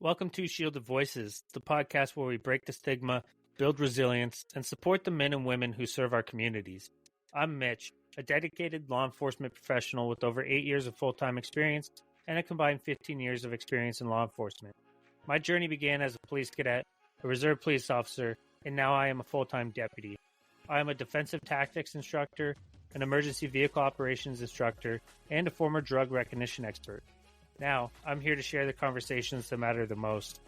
Welcome to Shielded Voices, the podcast where we break the stigma, build resilience, and support the men and women who serve our communities. I'm Mitch, a dedicated law enforcement professional with over 8 years of full-time experience and a combined 15 years of experience in law enforcement. My journey began as a police cadet, a reserve police officer, and now I am a full-time deputy. I am a defensive tactics instructor, an emergency vehicle operations instructor, and a former drug recognition expert. Now, I'm here to share the conversations that matter the most.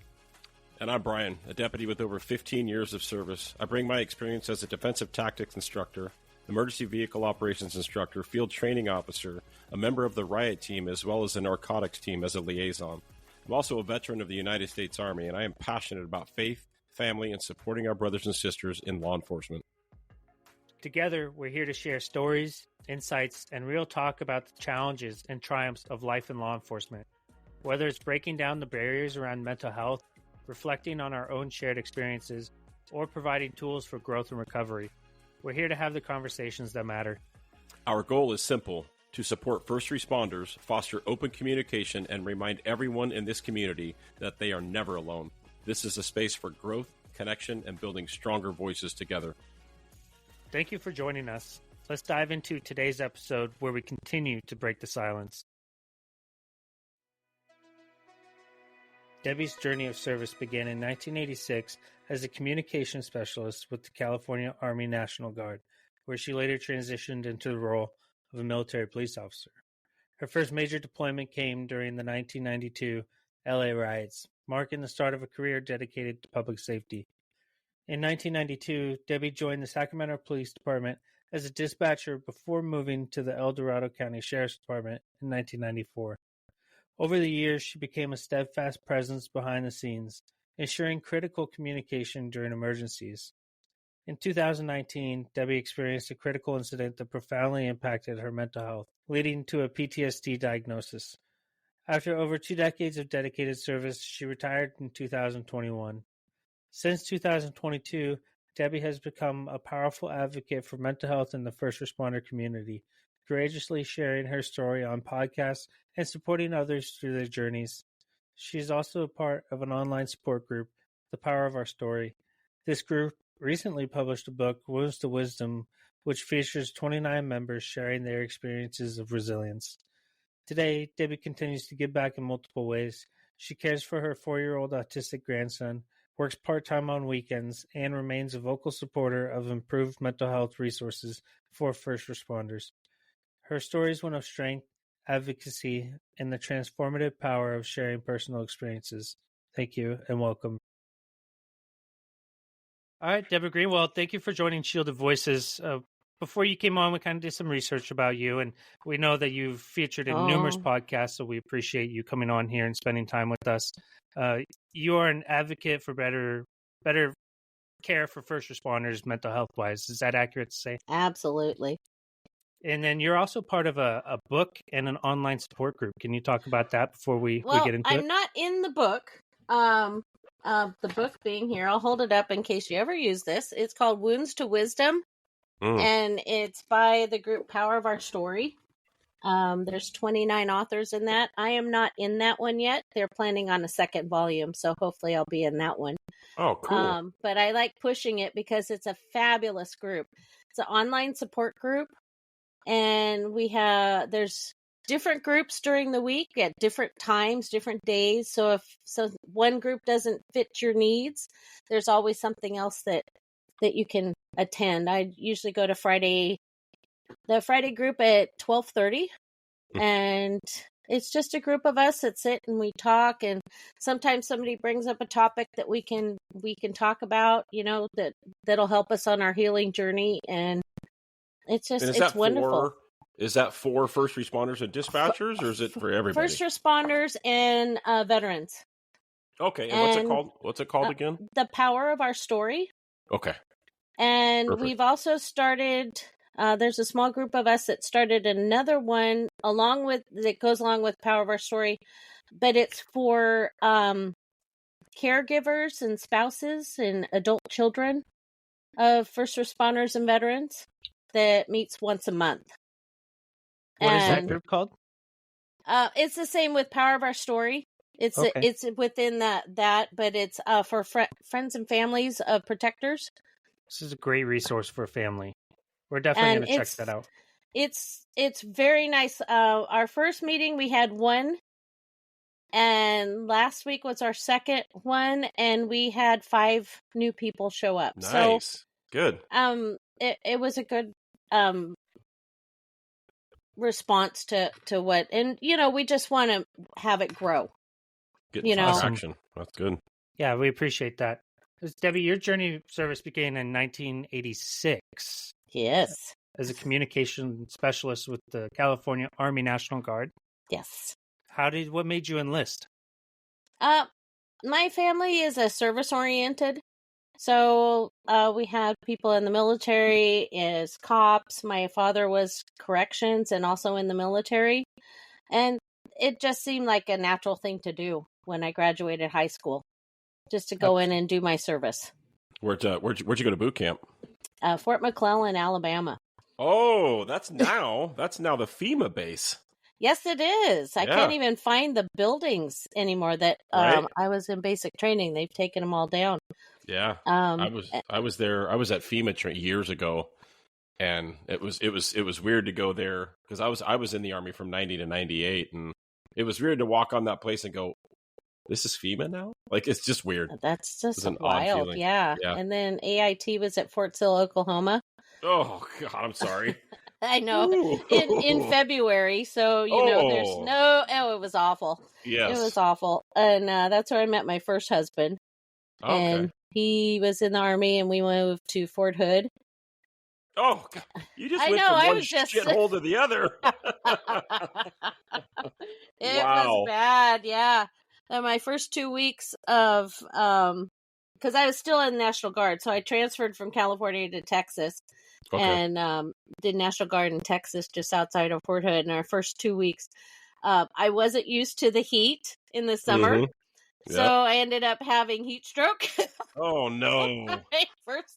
And I'm Brian, a deputy with over 15 years of service. I bring my experience as a defensive tactics instructor, emergency vehicle operations instructor, field training officer, a member of the riot team, as well as the narcotics team as a liaison. I'm also a veteran of the United States Army, and I am passionate about faith, family, and supporting our brothers and sisters in law enforcement. Together, we're here to share stories, insights, and real talk about the challenges and triumphs of life in law enforcement. Whether it's breaking down the barriers around mental health, reflecting on our own shared experiences, or providing tools for growth and recovery, we're here to have the conversations that matter. Our goal is simple: to support first responders, foster open communication, and remind everyone in this community that they are never alone. This is a space for growth, connection, and building stronger voices together. Thank you for joining us. Let's dive into today's episode where we continue to break the silence. Debbie's journey of service began in 1986 as a communication specialist with the California Army National Guard, where she later transitioned into the role of a military police officer. Her first major deployment came during the 1992 LA riots, marking the start of a career dedicated to public safety. In 1992, Debbie joined the Sacramento Police Department as a dispatcher before moving to the Dorado County Sheriff's Department in 1994. Over the years, she became a steadfast presence behind the scenes, ensuring critical communication during emergencies. In 2019, Debbie experienced a critical incident that profoundly impacted her mental health, leading to a PTSD diagnosis. After over 2 decades of dedicated service, she retired in 2021. Since 2022, Debbie has become a powerful advocate for mental health in the first responder community, courageously sharing her story on podcasts and supporting others through their journeys. She is also a part of an online support group, The Power of Our Story. This group recently published a book, Wounds to Wisdom, which features 29 members sharing their experiences of resilience. Today, Debbie continues to give back in multiple ways. She cares for her 4-year-old autistic grandson, works part-time on weekends, and remains a vocal supporter of improved mental health resources for first responders. Her story is one of strength, advocacy, and the transformative power of sharing personal experiences. Thank you and welcome. All right, Deborah Green, well, thank you for joining Shielded Voices. Before you came on, we kind of did some research about you, and we know that you've featured in numerous podcasts, so we appreciate you coming on here and spending time with us. You are an advocate for better care for first responders mental health wise. Is that accurate to say? Absolutely. And then you're also part of a book and an online support group. Can you talk about that before we get into it? I'm not in the book. The book being here, I'll hold it up in case you ever use this. It's called Wounds to Wisdom, and it's by the group Power of Our Story. There's 29 authors in that. I am not in that one yet. They're planning on a second volume, so hopefully I'll be in that one. Oh, cool. But I like pushing it because it's a fabulous group. It's an online support group, and there's different groups during the week at different times, different days. So if one group doesn't fit your needs, there's always something else that you can attend. I usually go to the Friday group at 12:30, and it's just a group of us that sit and we talk, and sometimes somebody brings up a topic that we can talk about, that'll help us on our healing journey, and it's wonderful. Is that for first responders and dispatchers, or is it for everybody? First responders and veterans. Okay, and what's it called again? The Power of Our Story. Okay. And Perfect. We've also started, there's a small group of us that started another one that goes along with Power of Our Story, but it's for caregivers and spouses and adult children of first responders and veterans that meets once a month. What is that group called? It's the same with Power of Our Story. Okay. It's within that, but it's for friends and families of protectors, This is a great resource for a family. We're definitely and going to check that out. it's very nice. Our first meeting we had one, and last week was our second one, and we had 5 new people show up. Nice. So, Good. it was a good response to what, and we just want to have it grow. Getting some traction. That's good. Yeah, we appreciate that. Debbie, your journey of service began in 1986. Yes. As a communication specialist with the California Army National Guard. Yes. What made you enlist? My family is a service oriented. So we had people in the military as cops. My father was corrections and also in the military. And it just seemed like a natural thing to do when I graduated high school, just to go in and do my service. Where'd you go to boot camp? Fort McClellan, Alabama. Oh, that's now the FEMA base. Yes, it is. I can't even find the buildings anymore that I was in basic training. They've taken them all down. Yeah. I was there. I was at FEMA years ago, and it was weird to go there because I was in the Army from 90 to 98, and it was weird to walk on that place and go, this is FEMA now? Like, it's just weird. That's just an wild. odd yeah. And then AIT was at Fort Sill, Oklahoma. Oh God, I'm sorry. I know. In February, so there's it was awful. Yes. It was awful. And that's where I met my first husband. Okay. And he was in the Army, and we moved to Fort Hood. Oh, God. You just went from one shithole to the other. It was bad, yeah. And my first 2 weeks of because I was still in the National Guard, so I transferred from California to Texas. Okay. And did National Guard in Texas, just outside of Fort Hood. In our first 2 weeks, I wasn't used to the heat in the summer, so I ended up having heat stroke. Oh no! My first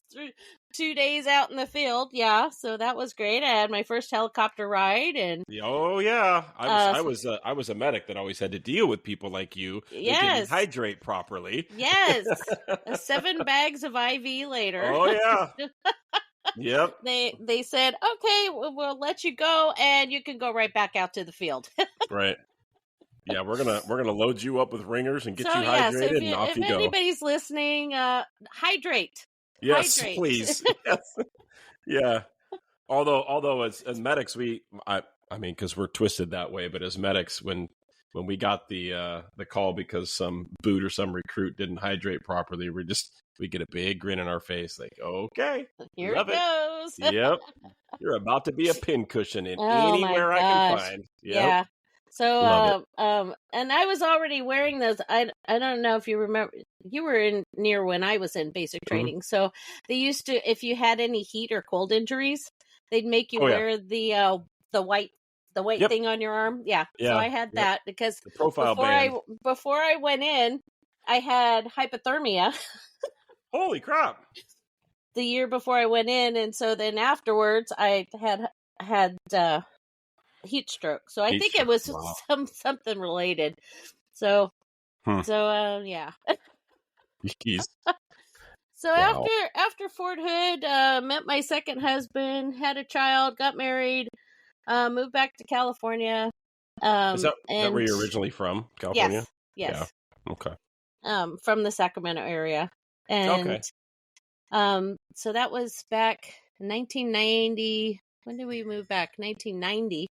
2 days out in the field, so that was great. I had my first helicopter ride, and I was a medic that always had to deal with people like you who didn't hydrate properly. Yes, 7 bags of IV later. Oh yeah. Yep. They said, okay, we'll let you go, and you can go right back out to the field. Right. Yeah, we're gonna load you up with ringers and get you hydrated, and off you go. If anybody's listening, hydrate. Yes, hydrate. Please. Yes. Yeah. Although as medics, I mean, because we're twisted that way, but as medics, when we got the call because some boot or some recruit didn't hydrate properly, we get a big grin on our face, like, okay, here it goes. Yep, you're about to be a pincushion in anywhere I can find. Yep. Yeah. So, and I was already wearing those. I don't know if you remember, you were near when I was in basic training. So they used to, if you had any heat or cold injuries, they'd make you wear the white thing on your arm. Yeah. So I had that because the profile before I went in, I had hypothermia. Holy crap. The year before I went in, and so then afterwards I had heat stroke. So I think it was something related. So yeah. Jeez. So after Fort Hood, met my second husband, had a child, got married, moved back to California. Is that where you're originally from? California? Yes. Yeah. Okay. From the Sacramento area. And so that was back 1990. When did we move back? 1990.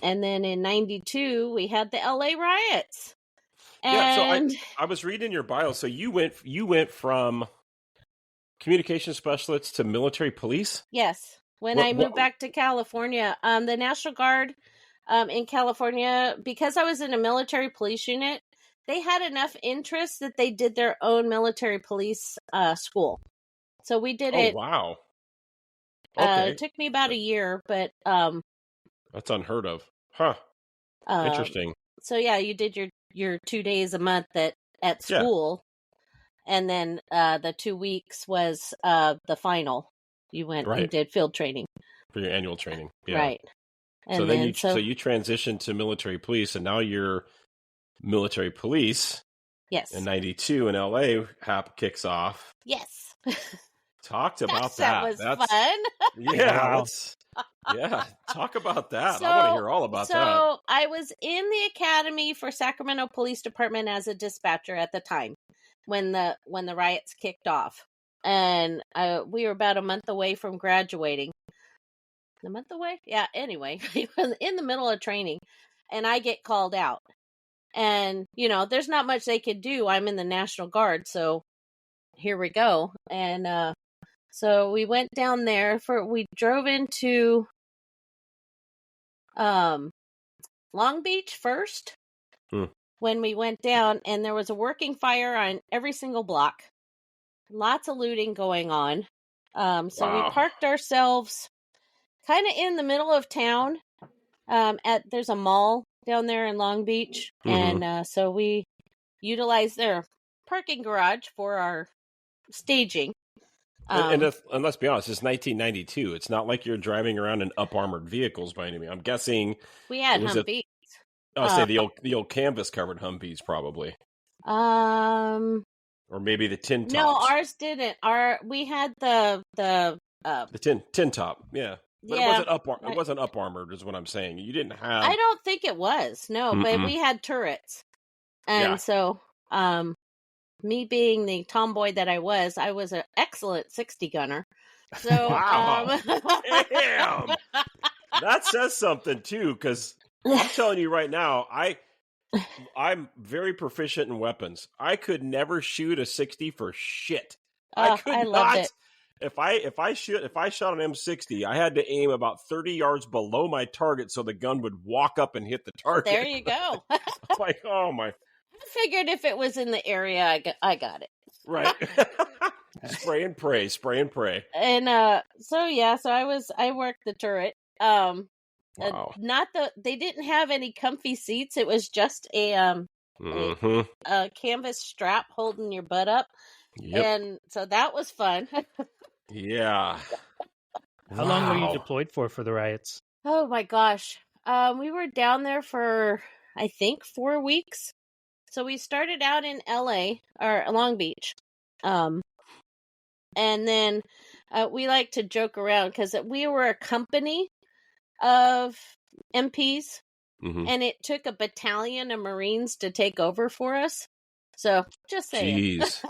And then in 92 we had the LA riots. And so I was reading your bio. So you went from communication specialist to military police? Yes. When I moved back to California, the National Guard in California, because I was in a military police unit, they had enough interest that they did their own military police school. So we did it. Oh, wow. Okay. It took me about a year, but that's unheard of. Huh. Interesting. So yeah, you did your 2 days a month at school, and then the 2 weeks was the final. You went and did field training for your annual training. Yeah. Right. And so then you transitioned to military police, and now you're military police. Yes. In 92 in LA kicks off. Yes. Talked about that was fun. Yeah. Wow. Yeah. Talk about that. So, I want to hear all about that. So I was in the academy for Sacramento Police Department as a dispatcher at the time when the riots kicked off. And we were about a month away from graduating. A month away? Yeah, anyway, in the middle of training. And I get called out. And, there's not much they could do. I'm in the National Guard, so here we go. And so we went down there we drove into Long Beach first when we went down, and there was a working fire on every single block. Lots of looting going on. So we parked ourselves kind of in the middle of town. There's a mall down there in Long Beach, and so we utilized their parking garage for our staging. And let's be honest, it's 1992. It's not like you're driving around in up-armored vehicles by any means. I'm guessing we had Humvees. I'll say the old canvas-covered Humvees, probably. Or maybe the tin tops. No, ours didn't. We had the tin top, yeah. But it wasn't up armored, is what I'm saying. You didn't have. I don't think it was. No, but we had turrets, and so me being the tomboy that I was an excellent 60 gunner. So wow, damn, that says something too. Because I'm telling you right now, I'm very proficient in weapons. I could never shoot a 60 for shit. I loved it. If I shot an M60, I had to aim about 30 yards below my target so the gun would walk up and hit the target. There you go. Like, oh my! I figured if it was in the area, I got it. Right. Spray and pray. And so I worked the turret. Wow. They didn't have any comfy seats. It was just a canvas strap holding your butt up. Yep. And so that was fun. Yeah. How long were you deployed for the riots? Oh my gosh. We were down there for, I think, 4 weeks. So we started out in LA or Long Beach. And then we like to joke around because we were a company of MPs, and it took a battalion of Marines to take over for us. So just saying. Jeez.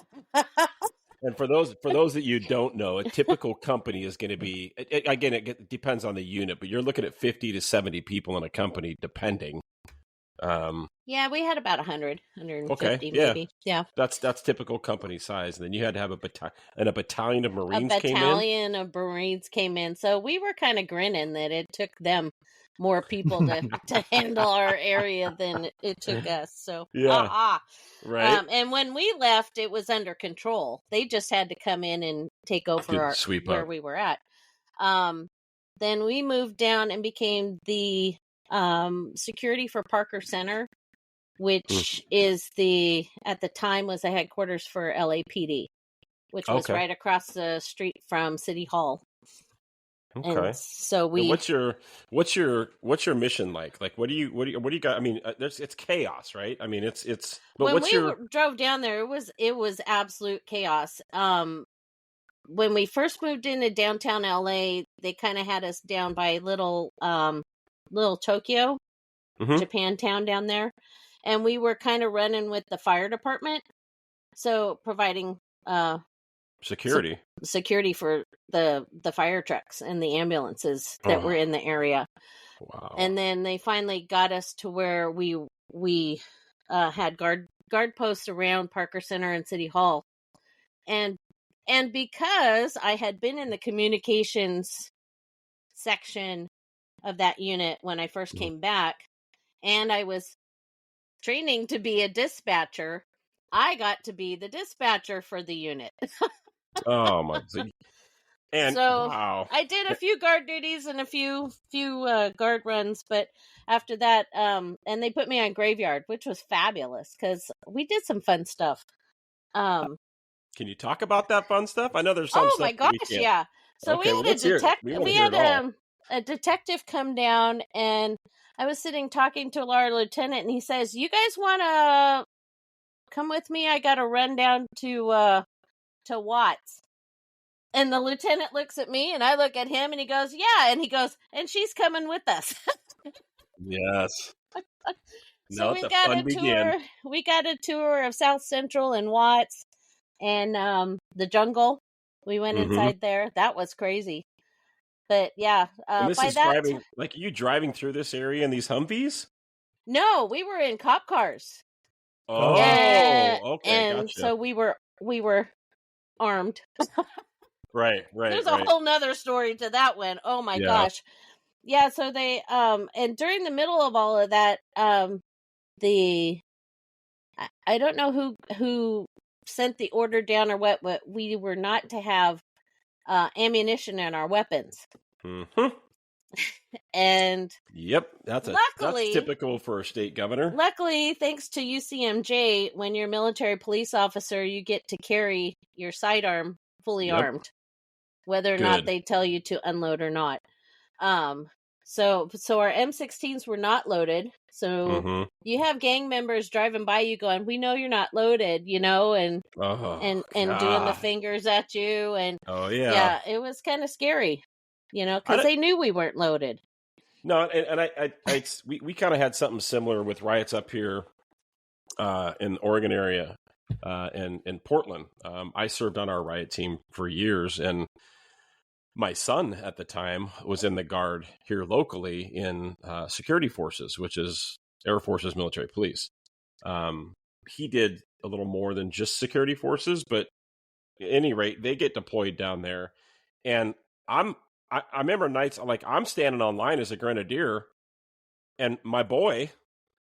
And for those that you don't know, a typical company is going to be, again, it depends on the unit, but you're looking at 50 to 70 people in a company, depending. Yeah, we had about 100, 150 okay, maybe. Yeah. That's typical company size. And then you had to have a battalion of Marines came in. A battalion of Marines came in. So we were kind of grinning that it took them more people to handle our area than it took us. So, yeah. Right. And when we left, it was under control. They just had to come in and take over where we were at. Then we moved down and became the security for Parker Center, which is at the time was the headquarters for LAPD, which was right across the street from City Hall. Okay. And so what's your mission like? Like, what do you got? I mean, it's chaos, right? I mean, it's. But when drove down there, it was absolute chaos. When we first moved into downtown LA, they kind of had us down by little Tokyo, Japantown down there, and we were kind of running with the fire department, so providing security for the fire trucks and the ambulances that were in the area. Wow. And then they finally got us to where we had guard posts around Parker Center and City Hall. And because I had been in the communications section of that unit when I first came back, and I was training to be a dispatcher, I got to be the dispatcher for the unit. Oh my! And so wow. I did a few guard duties and a few guard runs, but after that, and they put me on graveyard, which was fabulous because we did some fun stuff. Can you talk about that fun stuff? I know there's some. Oh my gosh, yeah. So we had a detective. a detective come down, and I was sitting talking to our lieutenant, and he says, "You guys want to come with me? I got to run down to Watts." And the lieutenant looks at me, and I look at him, and he goes, "Yeah." And he goes, "And she's coming with us." Yes. So Now we the got fun a began. tour. We got a tour of South Central and Watts, and the jungle. We went Mm-hmm. inside there. That was crazy. But yeah, And this by is that, driving, like, are you driving through this area in these Humvees? no, we were in cop cars. Oh, wow. Okay, And gotcha. so we were armed. Right. There's a whole nother story to that one. Oh my Yeah. gosh. Yeah, so they and during the middle of all of that, the I don't know who sent the order down or what, but we were not to have ammunition in our weapons. Mm-hmm. And Yep, that's luckily, typical for a state governor. Luckily, thanks to UCMJ, when you're a military police officer, you get to carry your sidearm fully armed, whether or not they tell you to unload or not. So our M16s were not loaded. So you have gang members driving by you going, "We know you're not loaded," and doing the fingers at you, and yeah, it was kind of scary, because they knew we weren't loaded. No, and we kind of had something similar with riots up here in the Oregon area and in Portland. I served on our riot team for years, and my son at the time was in the Guard here locally in security forces, which is Air Force's military police. He did a little more than just security forces, but at any rate, they get deployed down there. And I remember nights like I'm standing on line as a grenadier, and my boy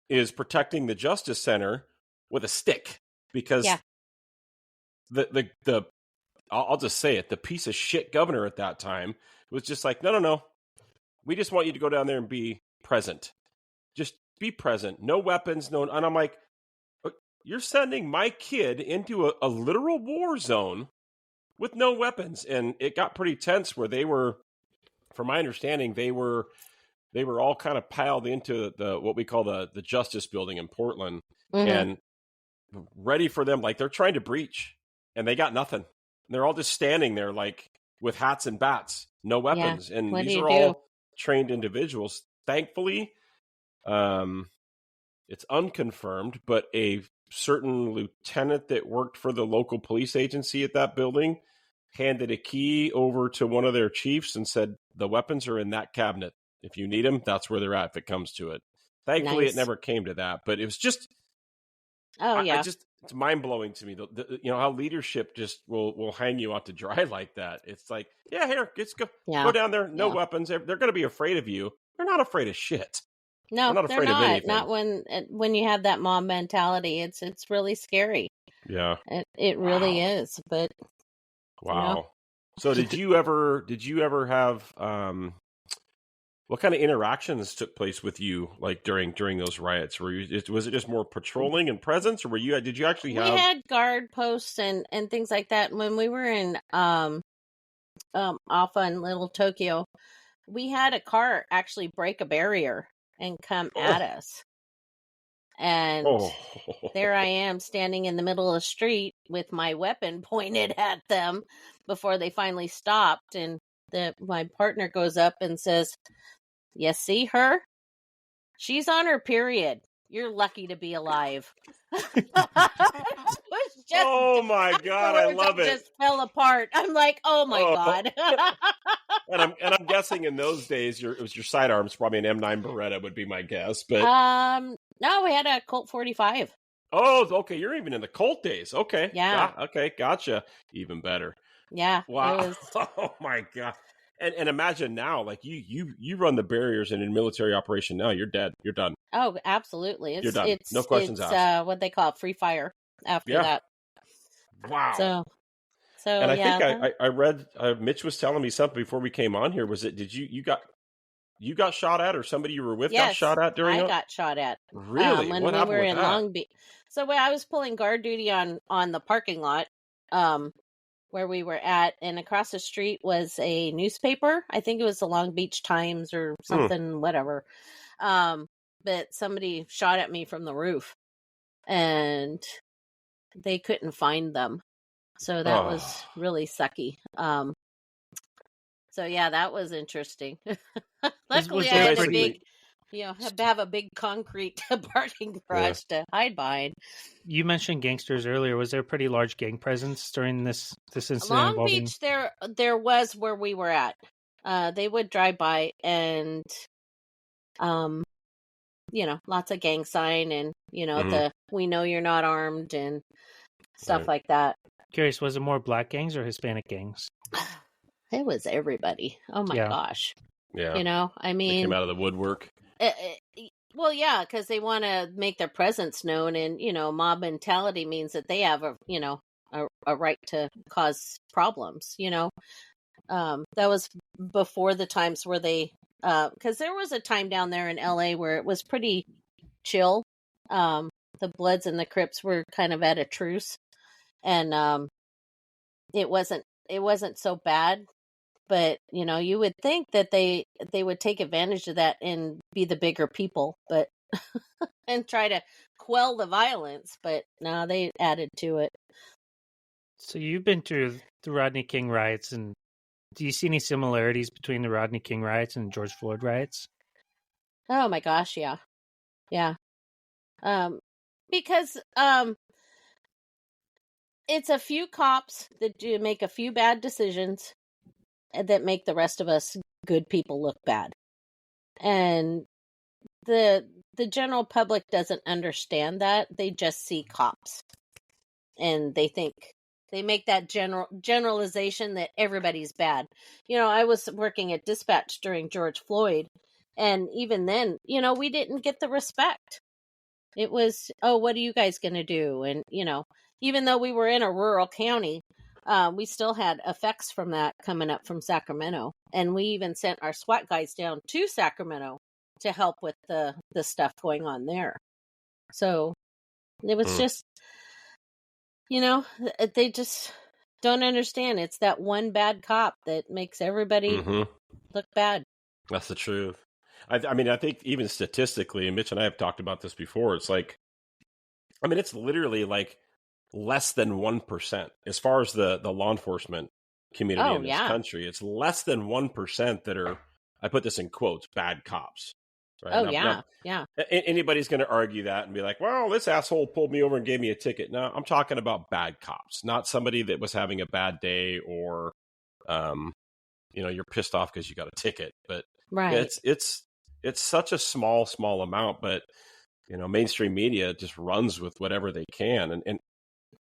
is protecting the Justice Center with a stick because the I'll just say it, the piece of shit governor at that time was just like, no, we just want you to go down there and be present. Just be present. No weapons, no. And I'm like, you're sending my kid into a literal war zone with no weapons. And it got pretty tense where they were, from my understanding, they were all kind of piled into the what we call the Justice Building in Portland and ready for them. Like they're trying to breach and they got nothing. They're all just standing there like with hats and bats, no weapons. Yeah. And these are all trained individuals. Thankfully, it's unconfirmed, but a certain lieutenant that worked for the local police agency at that building handed a key over to one of their chiefs and said, the weapons are in that cabinet. If you need them, that's where they're at if it comes to it. Thankfully, It never came to that, but it was just, it's mind-blowing to me, how leadership just will hang you out to dry like that. It's like, yeah, here, let's go down there, no weapons. They're going to be afraid of you. They're not afraid of shit. No, they're not afraid of anything. Not when you have that mob mentality. It's really scary. Yeah, it really is. But wow. So did you ever have what kind of interactions took place with you like during those riots? Was it just more patrolling and presence, or did you actually have? We had guard posts and things like that. When we were in off on Little Tokyo, we had a car actually break a barrier and come at us. And there I am standing in the middle of the street with my weapon pointed at them before they finally stopped. And my partner goes up and says, "You see her? She's on her period. You're lucky to be alive." Oh my God, I love it. Just fell apart. I'm like, oh my God. And I'm guessing in those days it was your sidearms, probably an M9 Beretta would be my guess. But no, we had a Colt 45. Oh, okay. You're even in the Colt days. Okay. Yeah. Okay, gotcha. Even better. Yeah. Wow. Oh my God. And imagine now, like you run the barriers in a military operation now, you're dead. You're done. Oh, absolutely. You're done. No questions asked. It's what they call free fire after that. Wow. So and I think I read Mitch was telling me something before we came on here. Was it? Did you got shot at, or somebody you were with got shot at during? I got shot at. Really? When what we were in that? Long Beach. So when I was pulling guard duty on the parking lot, where we were at, and across the street was a newspaper. I think it was the Long Beach Times or something, whatever. But somebody shot at me from the roof, and they couldn't find them. So that was really sucky. So yeah, that was interesting. Luckily, I had a big, have a big concrete parking garage to hide behind. You mentioned gangsters earlier. Was there a pretty large gang presence during this incident? Long Beach, there was where we were at. They would drive by and, lots of gang sign and, the "we know you're not armed" and stuff like that. Curious, was it more black gangs or Hispanic gangs? It was everybody. Oh my gosh. Yeah. I mean, they came out of the woodwork. Well, yeah, because they want to make their presence known, and mob mentality means that they have a right to cause problems. That was before the times where they, because there was a time down there in LA where it was pretty chill. The Bloods and the Crips were kind of at a truce, and it wasn't so bad. But, you would think that they would take advantage of that and be the bigger people, but and try to quell the violence. But no, they added to it. So you've been through the Rodney King riots, and do you see any similarities between the Rodney King riots and George Floyd riots? Oh my gosh, yeah. Yeah. Because it's a few cops that do make a few bad decisions that make the rest of us good people look bad. And the general public doesn't understand that. They just see cops. And they make that generalization that everybody's bad. I was working at dispatch during George Floyd, and even then, we didn't get the respect. It was, oh, what are you guys going to do? And, even though we were in a rural county, we still had effects from that coming up from Sacramento. And we even sent our SWAT guys down to Sacramento to help with the stuff going on there. So it was just, they just don't understand. It's that one bad cop that makes everybody look bad. That's the truth. I mean, I think even statistically, and Mitch and I have talked about this before, it's like, it's literally like less than 1% as far as the law enforcement community in this country. It's less than 1% that are, I put this in quotes, bad cops. Right? Oh, yeah. Anybody's going to argue that and be like, well, this asshole pulled me over and gave me a ticket. No, I'm talking about bad cops, not somebody that was having a bad day or, you're pissed off because you got a ticket. But it's such a small amount, but, mainstream media just runs with whatever they can. And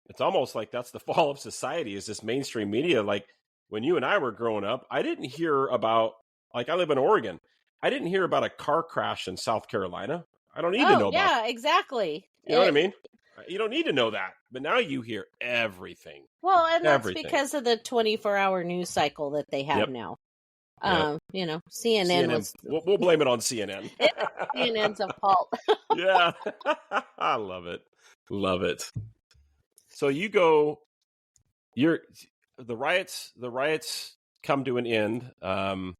it's almost like that's the fall of society, is this mainstream media. Like when you and I were growing up, I didn't hear about, like I live in Oregon, I didn't hear about a car crash in South Carolina. I don't need to know about it. Yeah, exactly. You know what I mean? You don't need to know that. But now you hear everything. Well, and that's because of the 24-hour news cycle that they have now. CNN was... We'll blame it on CNN. CNN's a fault. Yeah. I love it. Love it. So you go, the riots come to an end, and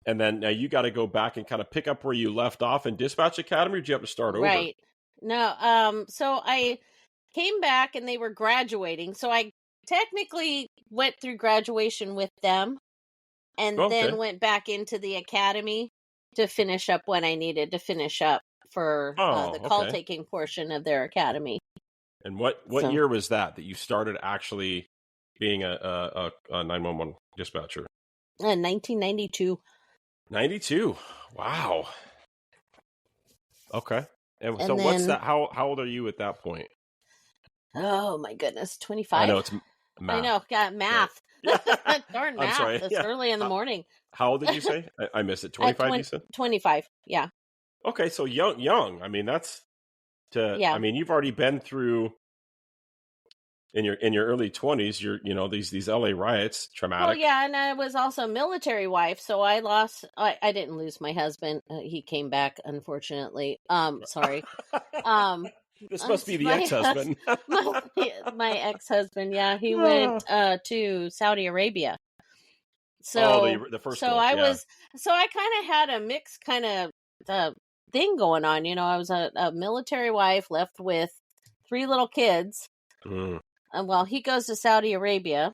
then now you got to go back and kind of pick up where you left off in Dispatch Academy, or did you have to start over? Right. No, so I came back and they were graduating, so I technically went through graduation with them, and then went back into the academy to finish up what I needed to finish up for the call-taking portion of their academy. And what year was that you started actually being a 911 dispatcher? 1992. 92. Wow. Okay. And so then, what's that? How old are you at that point? Oh my goodness, 25. I know it's math. I know, got math. Yeah. Darn math. I'm sorry. It's early in the morning. How old did you say? I missed it. 25. You said 25. Yeah. Okay, so young. I mean, that's I mean, you've already been through in your early 20s. These LA riots, traumatic. Well, yeah, and I was also a military wife, so I I didn't lose my husband. He came back, unfortunately. Sorry. This must be the My ex-husband. my ex-husband, yeah, he went to Saudi Arabia. So the first so Gulf, I yeah. was so I kind of had a mixed kind of thing going on. You know, I was a military wife left with 3 little kids. Mm. Well, he goes to Saudi Arabia,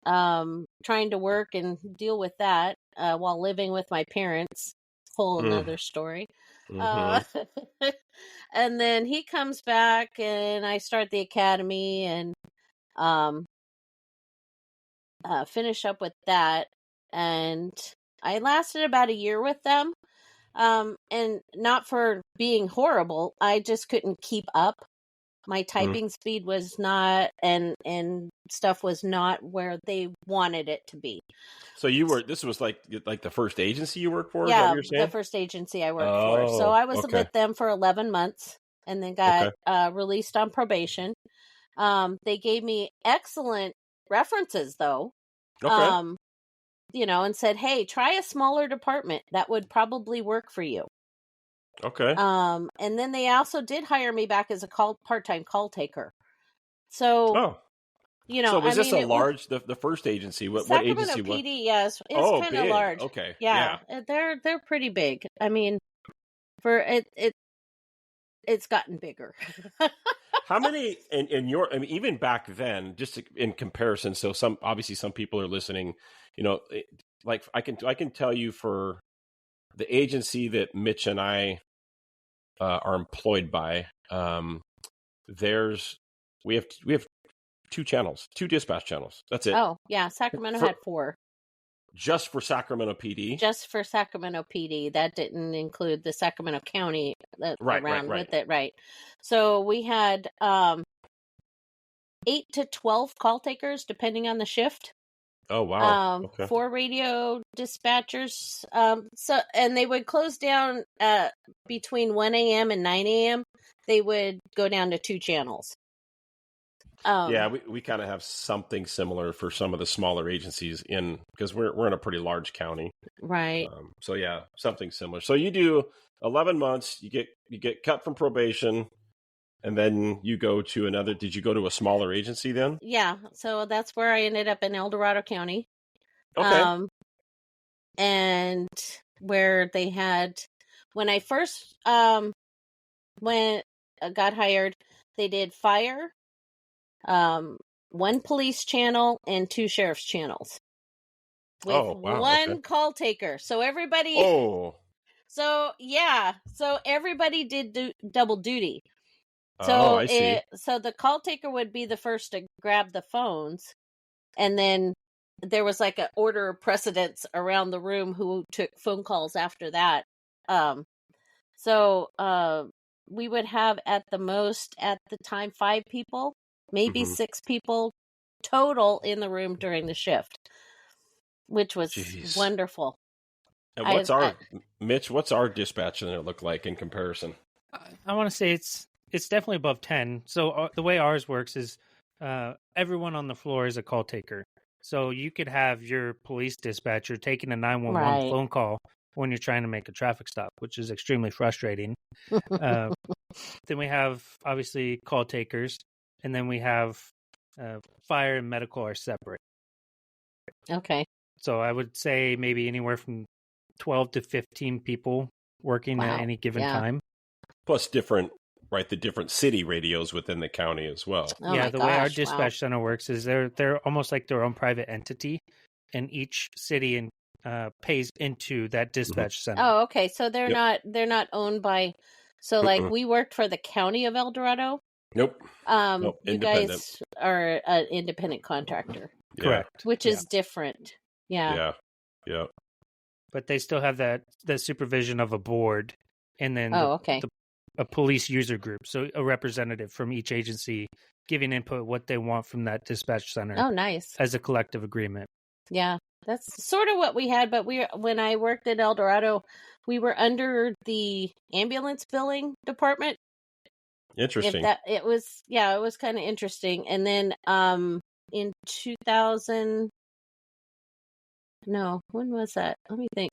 trying to work and deal with that while living with my parents. Whole another story. Mm-hmm. And then he comes back, and I start the academy and finish up with that. And I lasted about a year with them. And not for being horrible, I just couldn't keep up. My typing speed was not, and stuff was not where they wanted it to be. So this was like the first agency you worked for? Is that what Yeah, you're the saying? first agency I worked for. So I was okay. with them for 11 months and then got released on probation. They gave me excellent references, though. Okay. You know, and said, "Hey, try a smaller department. That would probably work for you." Okay. And then they also did hire me back as a part-time call taker. So, you know, So was I this mean, the first agency? What Sacramento agency was? PD, yes, is Oh, kind of big. large. Okay. Yeah, they're pretty big. I mean, for it's gotten bigger. How many in your? I mean, even back then, just in comparison. So obviously some people are listening. You know, like I can tell you for the agency that Mitch and I are employed by. We have 2 channels, 2 dispatch channels. That's it. Oh, yeah, Sacramento had 4. Just for Sacramento PD. Just for Sacramento PD. That didn't include the Sacramento County around Right. with it, right? So we had 8 to 12 call takers, depending on the shift. Oh wow! Okay. 4 radio dispatchers. And they would close down between 1 a.m. and 9 a.m. They would go down to 2 channels. Yeah, we kind of have something similar for some of the smaller agencies because we're in a pretty large county, right? So yeah, something similar. So you do 11 months, you get cut from probation, and then you go to another. Did you go to a smaller agency then? Yeah, so that's where I ended up in El Dorado County. Okay. And where they had when I first when I got hired, they did fire, 1 police channel and 2 sheriff's channels with one call taker. So everybody. Oh. So yeah, so everybody did double duty. So I see. So the call taker would be the first to grab the phones, and then there was like an order of precedence around the room who took phone calls after that. So we would have at the most at the time 5 people, maybe 6 people total in the room during the shift, which was wonderful. And Mitch, what's our dispatch center look like in comparison? I want to say it's definitely above 10. So the way ours works is everyone on the floor is a call taker. So you could have your police dispatcher taking a 911 phone call when you're trying to make a traffic stop, which is extremely frustrating. Then we have, obviously, call takers, and then we have fire and medical are separate. Okay. So I would say maybe anywhere from 12 to 15 people working at any given time. Plus the different city radios within the county as well. Oh yeah, way our dispatch center works is they're almost like their own private entity, and each city pays into that dispatch center. Oh, okay. So they're not owned by. So like we worked for the county of El Dorado. Nope. You guys are an independent contractor. Correct. Which is different. Yeah. Yeah. But they still have the supervision of a board, and then a police user group, so a representative from each agency giving input what they want from that dispatch center. Oh, nice. As a collective agreement. Yeah, that's sort of what we had, but when I worked at El Dorado, we were under the ambulance billing department. Interesting. It was kind of interesting. And then in 2000, no, when was that? Let me think.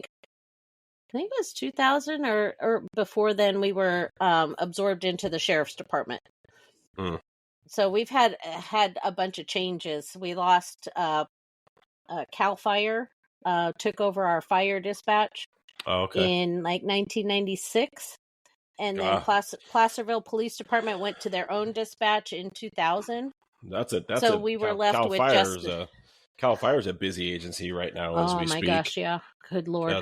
I think it was 2000 or before then we were absorbed into the sheriff's department. So we've had a bunch of changes. We lost Cal Fire took over our fire dispatch in like 1996. And then Placerville Police Department went to their own dispatch in 2000. We were left with just... Cal Fire's a busy agency right now as we speak. Oh my gosh, yeah. Good Lord.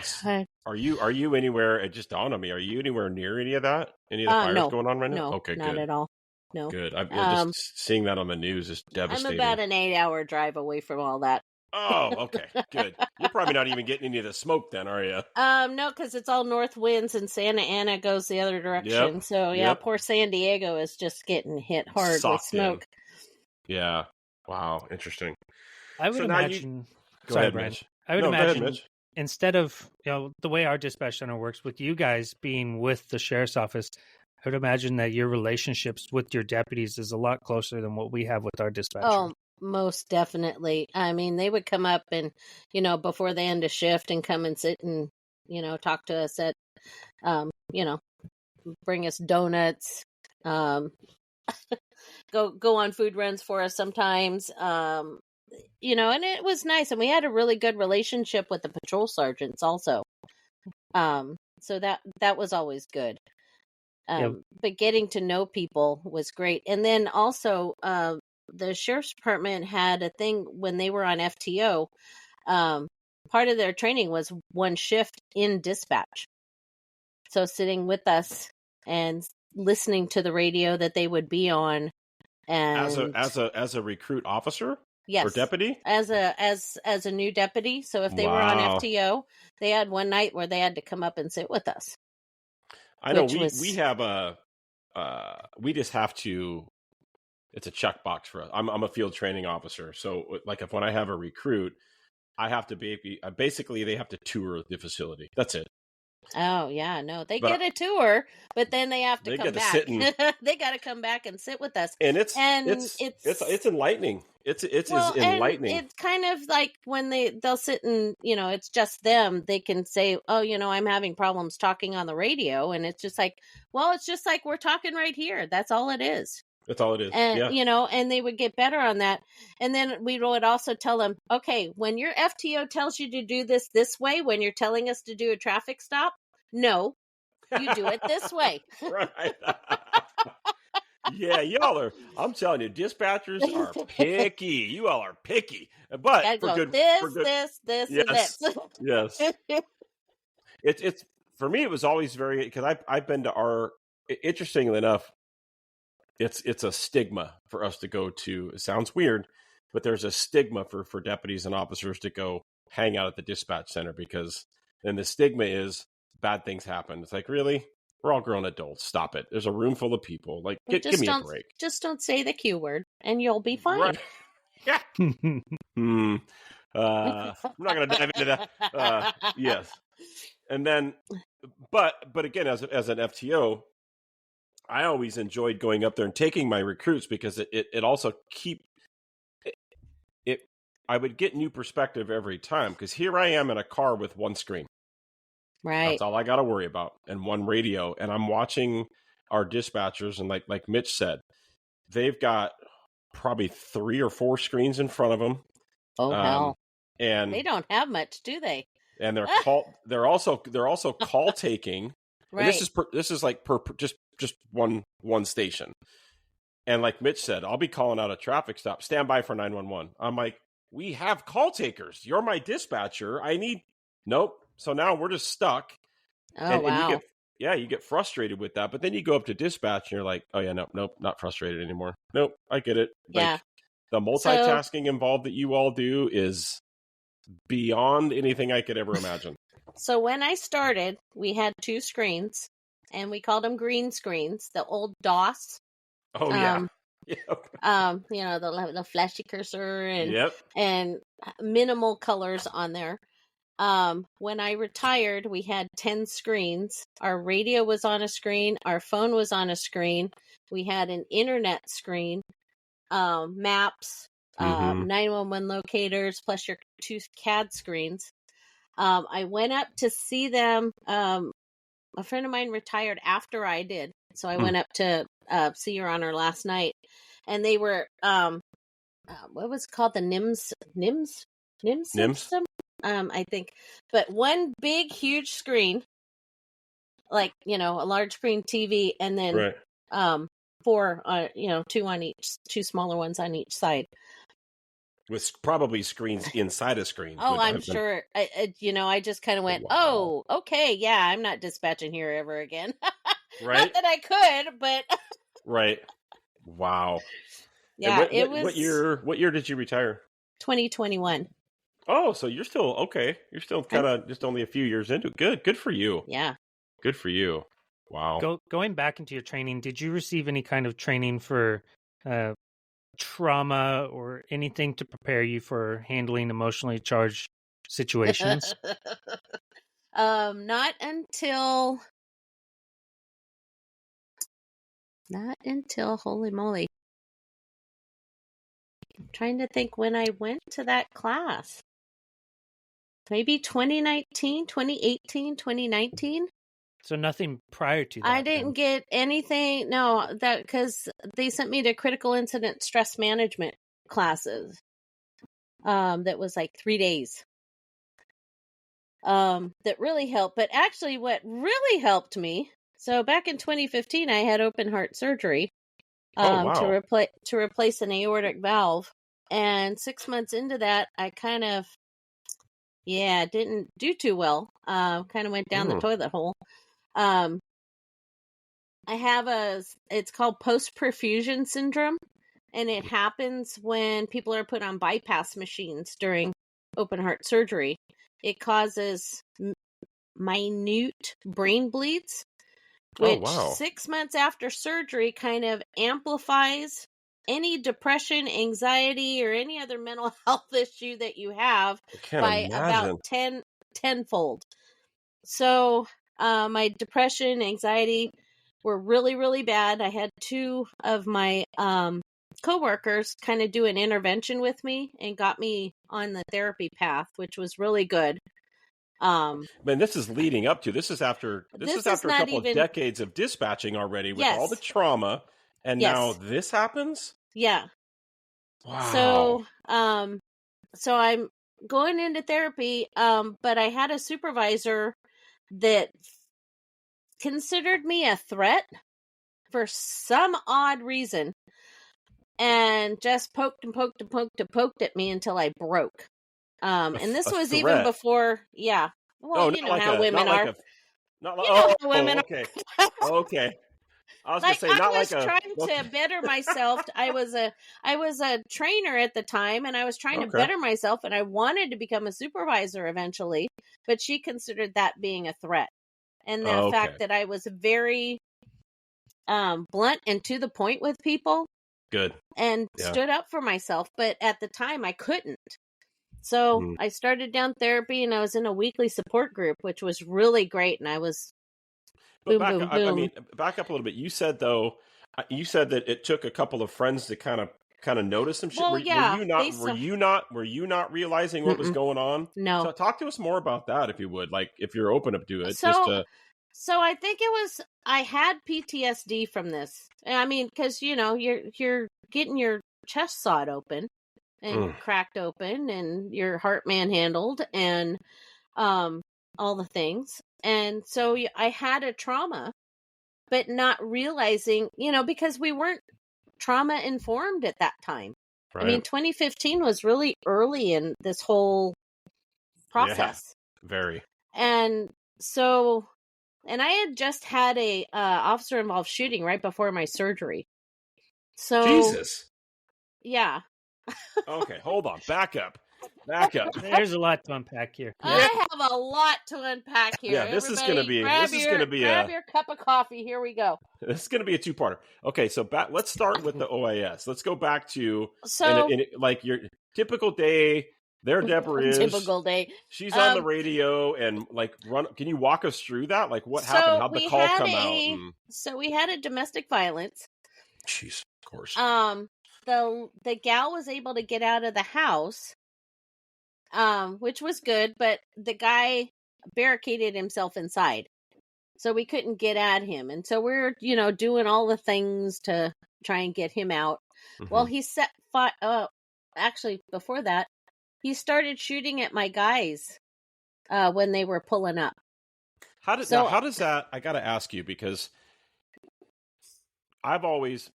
Are you anywhere, it just dawned on me, are you anywhere near any of that? Any of the fires going on right now? No, okay, not good. at all. No. Good. I'm just seeing that on the news is devastating. I'm about an 8-hour drive away from all that. Oh, okay. Good. You're probably not even getting any of the smoke then, are you? No, because it's all north winds and Santa Ana goes the other direction. Yep. So, yeah, poor San Diego is just getting hit hard with smoke. Yeah. Wow. Interesting. I would imagine... Go ahead, Mitch. I would imagine instead of, the way our dispatch center works with you guys being with the sheriff's office, I would imagine that your relationships with your deputies is a lot closer than what we have with our dispatcher. Oh, most definitely. I mean, they would come up and, before the end of shift and come and sit and, talk to us at, bring us donuts, go on food runs for us sometimes, and it was nice. And we had a really good relationship with the patrol sergeants also. So that was always good. But getting to know people was great. And then also, the sheriff's department had a thing when they were on FTO. Part of their training was one shift in dispatch. So sitting with us and listening to the radio that they would be on. And as a recruit officer? Yes. Or deputy? As a new deputy. So if they were on FTO, they had one night where they had to come up and sit with us. I know we have we just have to, it's a checkbox for us. I'm a field training officer. So like when I have a recruit, I have to basically they have to tour the facility. That's it. Oh yeah, no, they get a tour, but then they have to come back. They got to come back and sit with us. And it's enlightening. It's enlightening. It's kind of like when they'll sit and, it's just them. They can say, oh, I'm having problems talking on the radio. And it's just like, well, it's just like we're talking right here. That's all it is. That's all it is. And, yeah. And they would get better on that. And then we would also tell them, okay, when your FTO tells you to do this way, when you're telling us to do a traffic stop, no, you do it this way. Right. Yeah, y'all are. I'm telling you, dispatchers are picky. You all are picky, but for good. This, yes, and this. Yes. It's for me. It was always very because I've been to our. Interestingly enough, it's a stigma for us to go to. It sounds weird, but there's a stigma for deputies and officers to go hang out at the dispatch center because then the stigma is bad things happen. It's like, really? We're all grown adults. Stop it. There's a room full of people. Like, give me a break. Just don't say the Q word and you'll be fine. Right. Yeah. I'm not going to dive into that. Yes. And then, but again, as an FTO, I always enjoyed going up there and taking my recruits because it also I would get new perspective every time because here I am in a car with one screen. Right. That's all I got to worry about. And one radio. And I'm watching our dispatchers. And like Mitch said, they've got probably 3 or 4 screens in front of them. Oh, hell. And they don't have much, do they? And they're also call taking. Right. And this is like per just one station. And like Mitch said, I'll be calling out a traffic stop. Stand by for 911. I'm like, we have call takers. You're my dispatcher. Nope. So now we're just stuck. Oh, wow. And you get frustrated with that. But then you go up to dispatch and you're like, oh, yeah, nope, not frustrated anymore. Nope, I get it. Yeah. Like, the multitasking involved that you all do is beyond anything I could ever imagine. So when I started, we had 2 screens, and we called them green screens, the old DOS. Oh, yeah. Yep. The flashy cursor and yep. and minimal colors on there. When I retired, we had 10 screens. Our radio was on a screen. Our phone was on a screen. We had an internet screen, maps, 911 locators, plus your 2 CAD screens. I went up to see them. A friend of mine retired after I did, so I went up to see her on her last night, and they were what was it called, the NIMS NIMS? system, I think, but one big huge screen, like a large screen TV, and then Right. four, two on each, two smaller ones on each side. With probably screens inside a screen. Oh, I'm sure. I just kind of went, Wow. oh, okay, yeah, I'm not dispatching here ever again. Right? Not that I could, but Right. Wow. yeah, And it was what year did you retire? 2021. Oh, so you're still okay. You're still kind of just only a few years into it. Good for you. Yeah. Good for you. Wow. Going back into your training, did you receive any kind of training for trauma or anything to prepare you for handling emotionally charged situations? Not until holy moly. I'm trying to think when I went to that class. Maybe 2019, 2018, 2019. So nothing prior to that. I didn't get anything. No, that because they sent me to critical incident stress management classes. That was like 3 days. That really helped. But actually, what really helped me. So back in 2015, I had open heart surgery. Wow. To replace an aortic valve, and 6 months into that, I kind of didn't do too well. Kind of went down the toilet hole. I have it's called post-perfusion syndrome, and it happens when people are put on bypass machines during open heart surgery. It causes minute brain bleeds, which 6 months after surgery kind of amplifies any depression, anxiety, or any other mental health issue that you have by about tenfold. So my depression, anxiety were really, really bad. I had two of my coworkers kind of do an intervention with me and got me on the therapy path, which was really good. Man, this is leading up to this is after a couple of decades of dispatching already with all the trauma, and now this happens. Yeah. Wow. So I'm going into therapy, but I had a supervisor that considered me a threat for some odd reason, and just poked at me until I broke. And this was even before, well, you know how women are. How women are. Okay. I was like, gonna say, I was trying to better myself. I was a trainer at the time, and I was trying to better myself, and I wanted to become a supervisor eventually, but she considered that being a threat. And the fact that I was very blunt and to the point with people. Good. And stood up for myself, but at the time I couldn't. So I started down therapy, and I was in a weekly support group, which was really great, and I was back up a little bit. You said that it took a couple of friends to kind of notice some shit. Well, were you not realizing what was going on? No. So talk to us more about that, if you would, like if you're open up to it. So I think it was I had PTSD from this. I mean, because you're getting your chest sawed open and cracked open, and your heart manhandled, and all the things. And so I had a trauma, but not realizing, because we weren't trauma informed at that time. Right. I mean, 2015 was really early in this whole process. Yeah, very. And so, and I had just had a officer involved shooting right before my surgery. So Jesus. Yeah. Okay, hold on. Back up. There's a lot to unpack here. Yeah. I have a lot to unpack here. Yeah, this is going to be grab your cup of coffee. Here we go. This is going to be a two-parter. Okay, so let's start with the OAS. Let's go back to like your typical day. There Deborah is. Typical day. She's on the radio and can you walk us through that? Like what happened? How'd the call come out? So we had a domestic violence. Jeez, of course. The gal was able to get out of the house, which was good, but the guy barricaded himself inside, so we couldn't get at him. And so we're, doing all the things to try and get him out. Mhm. Well, he actually before that, he started shooting at my guys when they were pulling up. How does that? I got to ask you, because I've always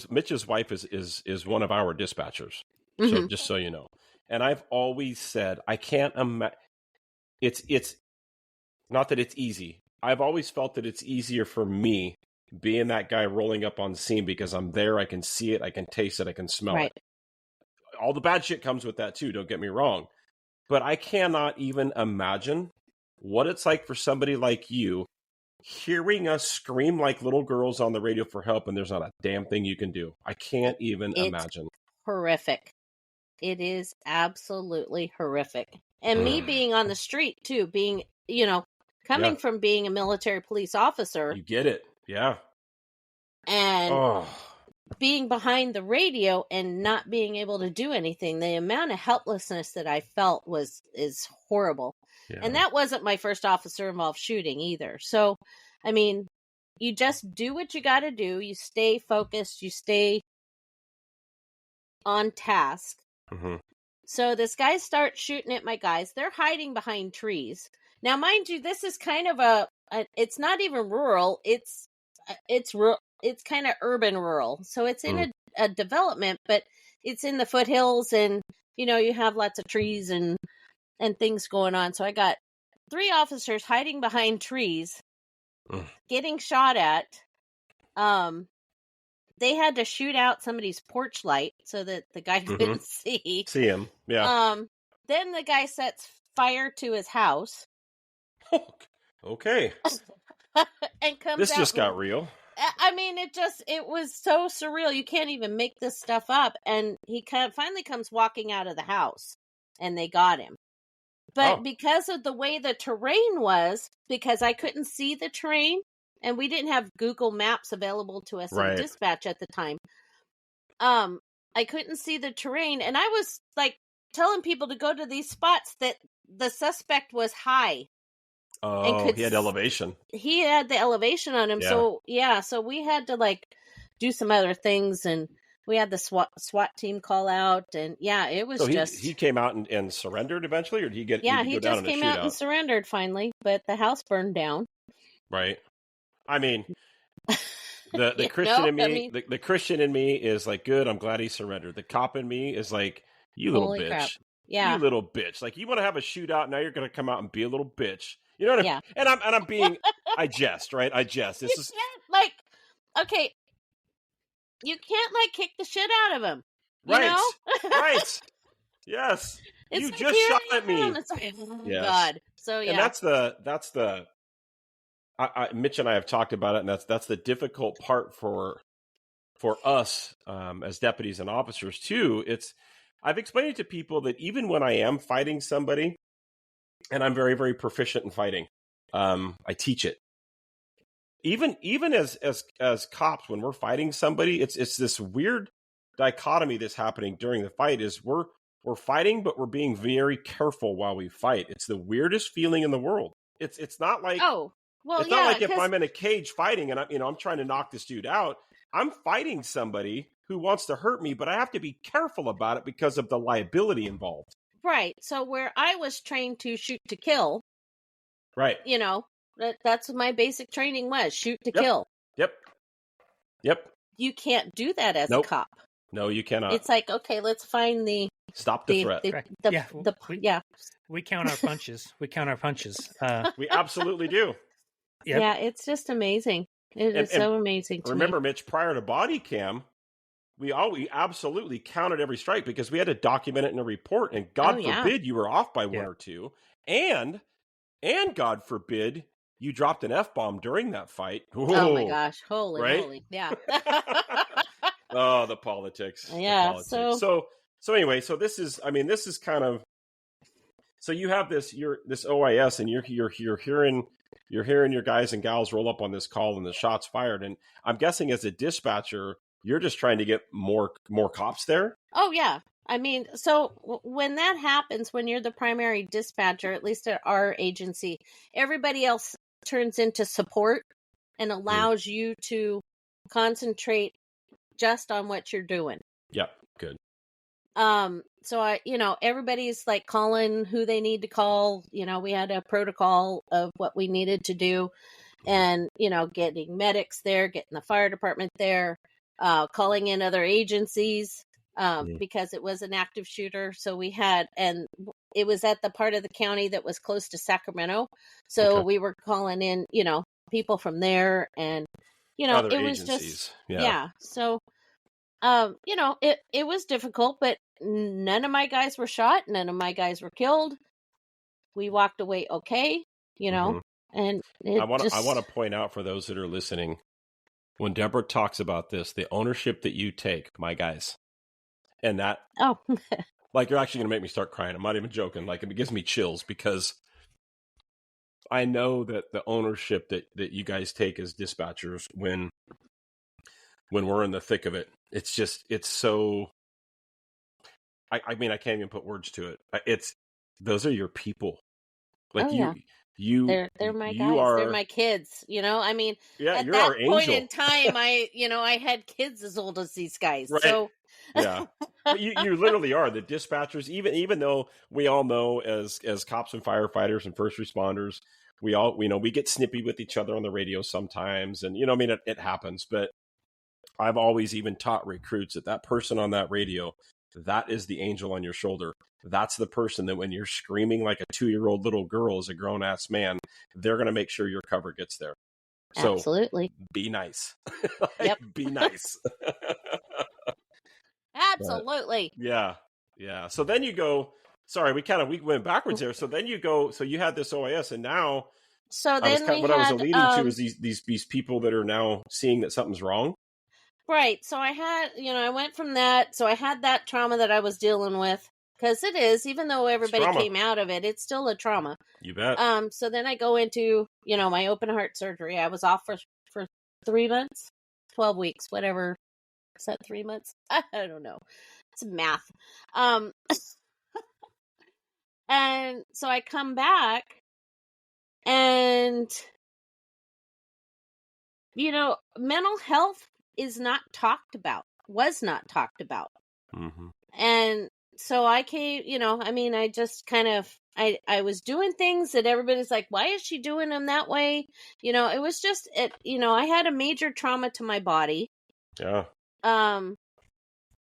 Mitch's wife is one of our dispatchers. Mm-hmm. So just so you know, and I've always said I can't imagine. It's not that it's easy. I've always felt that it's easier for me being that guy rolling up on the scene, because I'm there. I can see it. I can taste it. I can smell it. All the bad shit comes with that too. Don't get me wrong, but I cannot even imagine what it's like for somebody like you hearing us scream like little girls on the radio for help, and there's not a damn thing you can do. I can't even imagine. Horrific. It is absolutely horrific. And me being on the street too, being, coming from being a military police officer. You get it. Yeah. And being behind the radio and not being able to do anything. The amount of helplessness that I felt is horrible. Yeah. And that wasn't my first officer involved shooting either. So, I mean, you just do what you got to do. You stay focused. You stay on task. Mm-hmm. So this guy starts shooting at my guys. They're hiding behind trees. Now, mind you, this is kind of it's not even rural. It's kind of urban rural. So it's in a development, but it's in the foothills, and, you have lots of trees and things going on. So I got 3 officers hiding behind trees, getting shot at. They had to shoot out somebody's porch light so that the guy couldn't see him. Yeah. Then the guy sets fire to his house. Okay. And comes this out just got real. I mean, it was so surreal. You can't even make this stuff up. And he finally comes walking out of the house, and they got him. But because of the way the terrain was, because I couldn't see the terrain, and we didn't have Google Maps available to us in dispatch at the time, I couldn't see the terrain. And I was telling people to go to these spots that the suspect was high. Oh, he had elevation. He had the elevation on him. Yeah. So we had to do some other things, and we had the SWAT team call out, and it was he came out and surrendered eventually, or did he get? Yeah, he just came out and surrendered finally, but the house burned down. Right. I mean, the Christian in me, the Christian in me is like, good. I'm glad he surrendered. The cop in me is like, you little bitch. Crap. Yeah, you little bitch. Like, you want to have a shootout, now you're going to come out and be a little bitch. You know what I mean? And I'm being, I jest, right? I jest. You can't kick the shit out of him. You know? Right. Yes. You just shot at me. It's like, yes. God. So and that's the. Mitch and I have talked about it, and that's the difficult part for us as deputies and officers too. I've explained it to people that even when I am fighting somebody, and I'm very, very proficient in fighting, I teach it. Even as cops, when we're fighting somebody, it's this weird dichotomy that's happening during the fight. Is we're fighting, but we're being very careful while we fight. It's the weirdest feeling in the world. It's not like not like if I'm in a cage fighting and I'm trying to knock this dude out. I'm fighting somebody who wants to hurt me, but I have to be careful about it because of the liability involved. Right. So where I was trained to shoot to kill, right? That's what my basic training was: shoot to kill. Yep. You can't do that as a cop. No, you cannot. It's like, okay, let's find the threat. We count our punches. We We absolutely do. Yep. Yeah, it's just amazing. It is so amazing. Remember, Mitch, prior to body cam, we absolutely counted every strike because we had to document it in a report. And God forbid you were off by one or two, and God forbid you dropped an F-bomb during that fight. Whoa. Oh my gosh, holy, yeah. Oh, the politics. Yeah. The politics. So anyway, this is kind of. So you have this OIS, and you're hearing your guys and gals roll up on this call, and the shots fired. And I'm guessing as a dispatcher, you're just trying to get more cops there. Oh yeah. I mean, so when that happens, when you're the primary dispatcher, at least at our agency, everybody else turns into support and allows you to concentrate just on what you're doing. Yep. Good. So everybody's like calling who they need to call. We had a protocol of what we needed to do, and, getting medics there, getting the fire department there, calling in other agencies, because it was an active shooter. So and it was at the part of the county that was close to Sacramento. So we were calling in, people from there, and, Other it was agencies. just, Yeah. So, it was difficult, but none of my guys were shot. None of my guys were killed. We walked away okay, and I want to point out for those that are listening, when Deborah talks about this, the ownership that you take, my guys, and that, like, you're actually going to make me start crying. I'm not even joking. Like, it gives me chills because I know that the ownership that you guys take as dispatchers when we're in the thick of it, it's so, I mean, I can't even put words to it. Those are your people. Like, they're my guys. They're my kids. I mean, at you're that our point angel. in time, I had kids as old as these guys. Right. So yeah, you literally are the dispatchers. Even though we all know as cops and firefighters and first responders, we get snippy with each other on the radio sometimes, and I mean, it happens. But I've always even taught recruits that person on that radio, that is the angel on your shoulder. That's the person that when you're screaming like a 2-year-old little girl as a grown-ass man, they're going to make sure your cover gets there. So absolutely. Be nice. Yep. Be nice. Absolutely. Yeah. So then you go, sorry, we went backwards there. So then you go, so you had this OIS, and now, so then what I was alluding to is these people that are now seeing that something's wrong. Right. So I had, I went from that. So I had that trauma that I was dealing with, because it is, even though everybody came out of it, it's still a trauma. You bet. So then I go into, my open heart surgery. I was off for 3 months, 12 weeks, whatever. Is that 3 months? I don't know. It's math. And so I come back, and, mental health was not talked about. Mm-hmm. And so I came, I just kind of, I was doing things that everybody's like, why is she doing them that way? It was just, I had a major trauma to my body. Yeah. I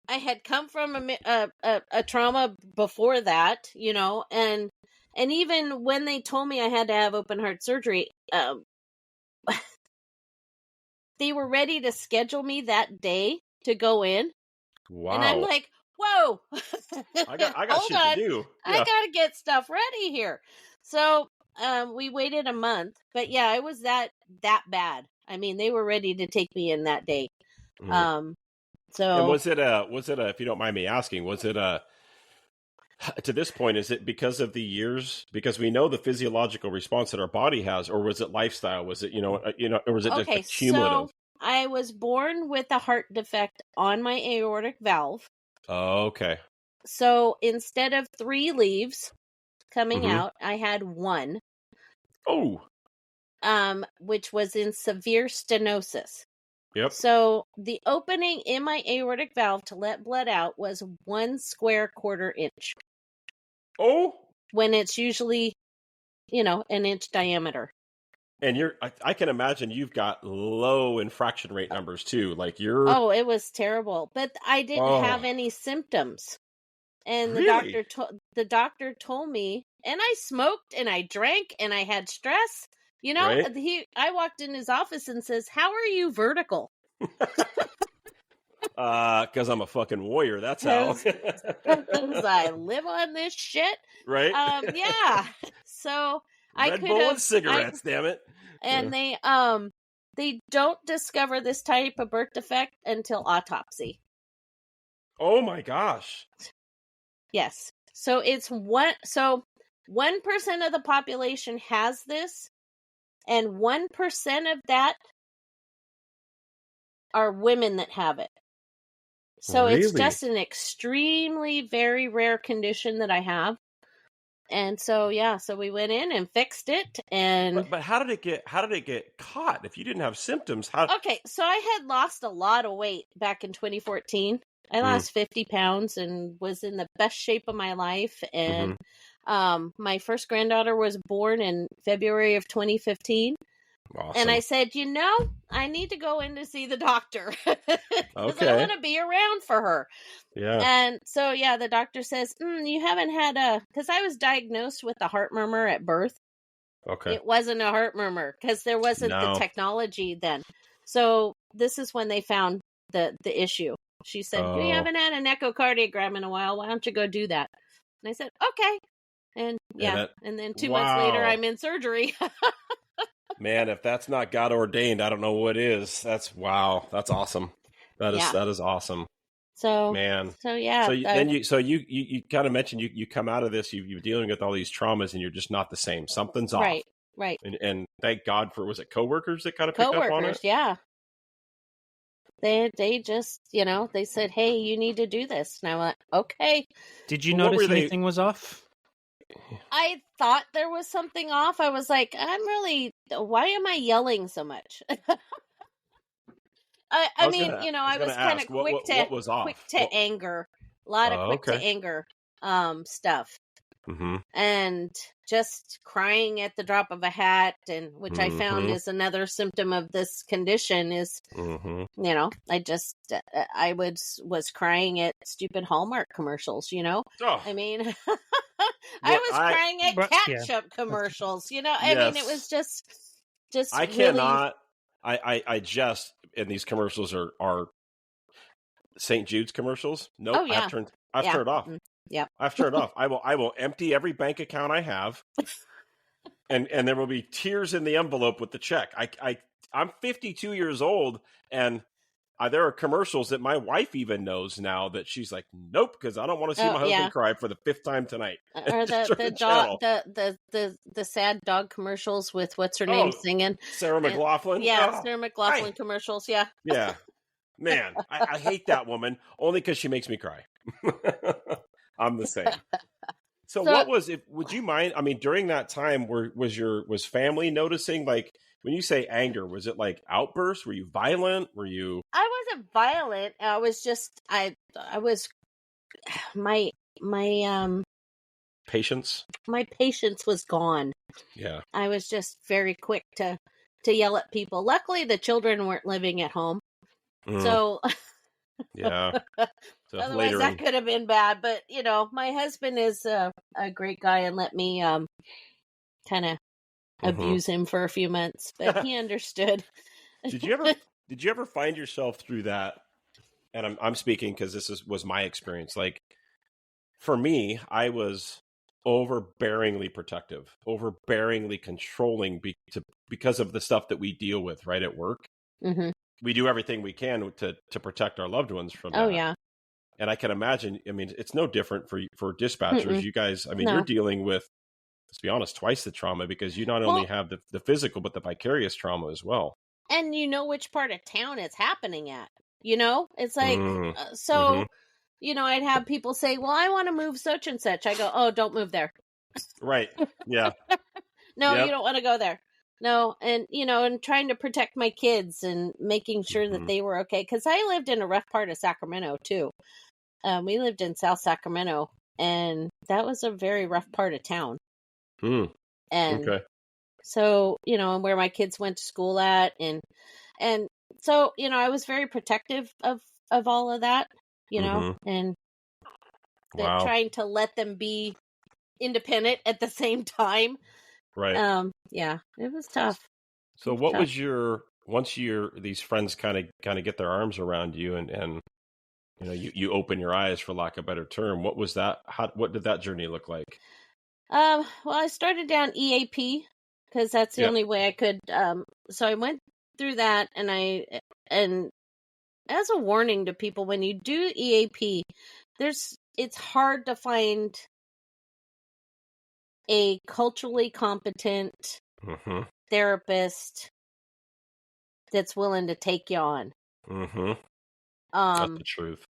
had come from a trauma before that, and even when they told me I had to have open heart surgery, they were ready to schedule me that day to go in. Wow. And I'm like, whoa, I got shit to do. Yeah. I got to get stuff ready here. So, we waited a month, but yeah, it was that bad. I mean, they were ready to take me in that day. Mm. So, and was it if you don't mind me asking, was it to this point, is it because of the years, because we know the physiological response that our body has, or was it lifestyle? Was it, or was it just a cumulative? So I was born with a heart defect on my aortic valve. Oh, okay. So instead of 3 leaves coming out, I had 1. Oh. Which was in severe stenosis. Yep. So the opening in my aortic valve to let blood out was 1 square quarter inch. Oh. When it's usually, an inch diameter. And I can imagine you've got low infraction rate numbers too. Like Oh, it was terrible. But I didn't have any symptoms. And Really? the doctor told me, and I smoked and I drank and I had stress. Right? I walked in his office and says, "How are you vertical?" Because I'm a fucking warrior. That's how. Because I live on this shit. Right? Yeah. So Red Bull and cigarettes, damn it. And they don't discover this type of birth defect until autopsy. Oh my gosh. Yes. So it's 1% of the population has this, and 1% of that are women that have it. So it's Really? just an extremely very rare condition that I have. And so, yeah, so we went in and fixed it. And But how did it get caught? If you didn't have symptoms, how? okay, so I had lost a lot of weight back in 2014. I lost 50 pounds and was in the best shape of my life. And my first granddaughter was born in February of 2015. Awesome. And I said, I need to go in to see the doctor because Okay. I want to be around for her. Yeah. And so, yeah, the doctor says, you haven't had because I was diagnosed with a heart murmur at birth. Okay. It wasn't a heart murmur because there wasn't the technology then. So this is when they found the issue. She said, we haven't had an echocardiogram in a while. Why don't you go do that? And I said, okay. And and then 2 months later, I'm in surgery. Man, if that's not God ordained, I don't know what is. That's awesome. That is awesome. So, man. So yeah. So you kind of mentioned you come out of this, you're dealing with all these traumas and you're just not the same. Something's off. Right. And thank God for, was it coworkers that kind of picked up on it? Yeah. They just, they said, hey, you need to do this. And I went, okay. Did you notice anything was off? I thought there was something off. I was like, why am I yelling so much? I mean, I was kind of quick to anger. A lot of quick to anger stuff. Mm-hmm. And just crying at the drop of a hat, and which I found is another symptom of this condition is, I was crying at stupid Hallmark commercials, Oh. I mean, I was crying at ketchup commercials, I mean, it was just I really... cannot, I just, and these commercials are St. Jude's commercials. Nope. Oh, yeah. I've turned off. Yeah. I've turned off. I will empty every bank account I have, and there will be tears in the envelope with the check. I'm 52 years old, and there are commercials that my wife even knows now that she's like, nope, because I don't want to see my husband cry for the 5th time tonight. Or the sad dog commercials with what's her name singing? Sarah McLachlan. Sarah McLachlan commercials. Yeah. Yeah. Man, I hate that woman only because she makes me cry. I'm the same. So what was it? Would you mind? I mean, during that time, was family noticing, like, when you say anger, was it like outbursts? Were you violent? Were you? I wasn't violent. I was just, I was, my patience. My patience was gone. Yeah. I was just very quick to yell at people. Luckily, the children weren't living at home. So, yeah. So otherwise that could have been bad. But, my husband is a great guy and let me kind of abuse him for a few months, but he understood. Did you ever find yourself through that? And I'm speaking because this was my experience. Like, for me, I was overbearingly protective, overbearingly controlling because of the stuff that we deal with right at work. Mm-hmm. We do everything we can to protect our loved ones from that. Oh, yeah. And I can imagine, I mean, it's no different for dispatchers. Mm-mm. You guys, I mean, you're dealing with, let's be honest, twice the trauma, because you not only have the physical, but the vicarious trauma as well. And you know which part of town it's happening at. It's like, I'd have people say, well, I want to move such and such. I go, oh, don't move there. Right. Yeah. No, you don't want to go there. No. And, and trying to protect my kids and making sure that they were okay. Because I lived in a rough part of Sacramento, too. We lived in South Sacramento, and that was a very rough part of town. And so, and where my kids went to school at. And so, I was very protective of all of that, and trying to let them be independent at the same time. Right. Yeah, it was tough. So what was once these friends kind of get their arms around you and you open your eyes, for lack of a better term, what was that? What did that journey look like? Well, I started down EAP because that's the only way I could. So I went through that, and as a warning to people, when you do EAP, it's hard to find a culturally competent therapist that's willing to take you on. That's the truth.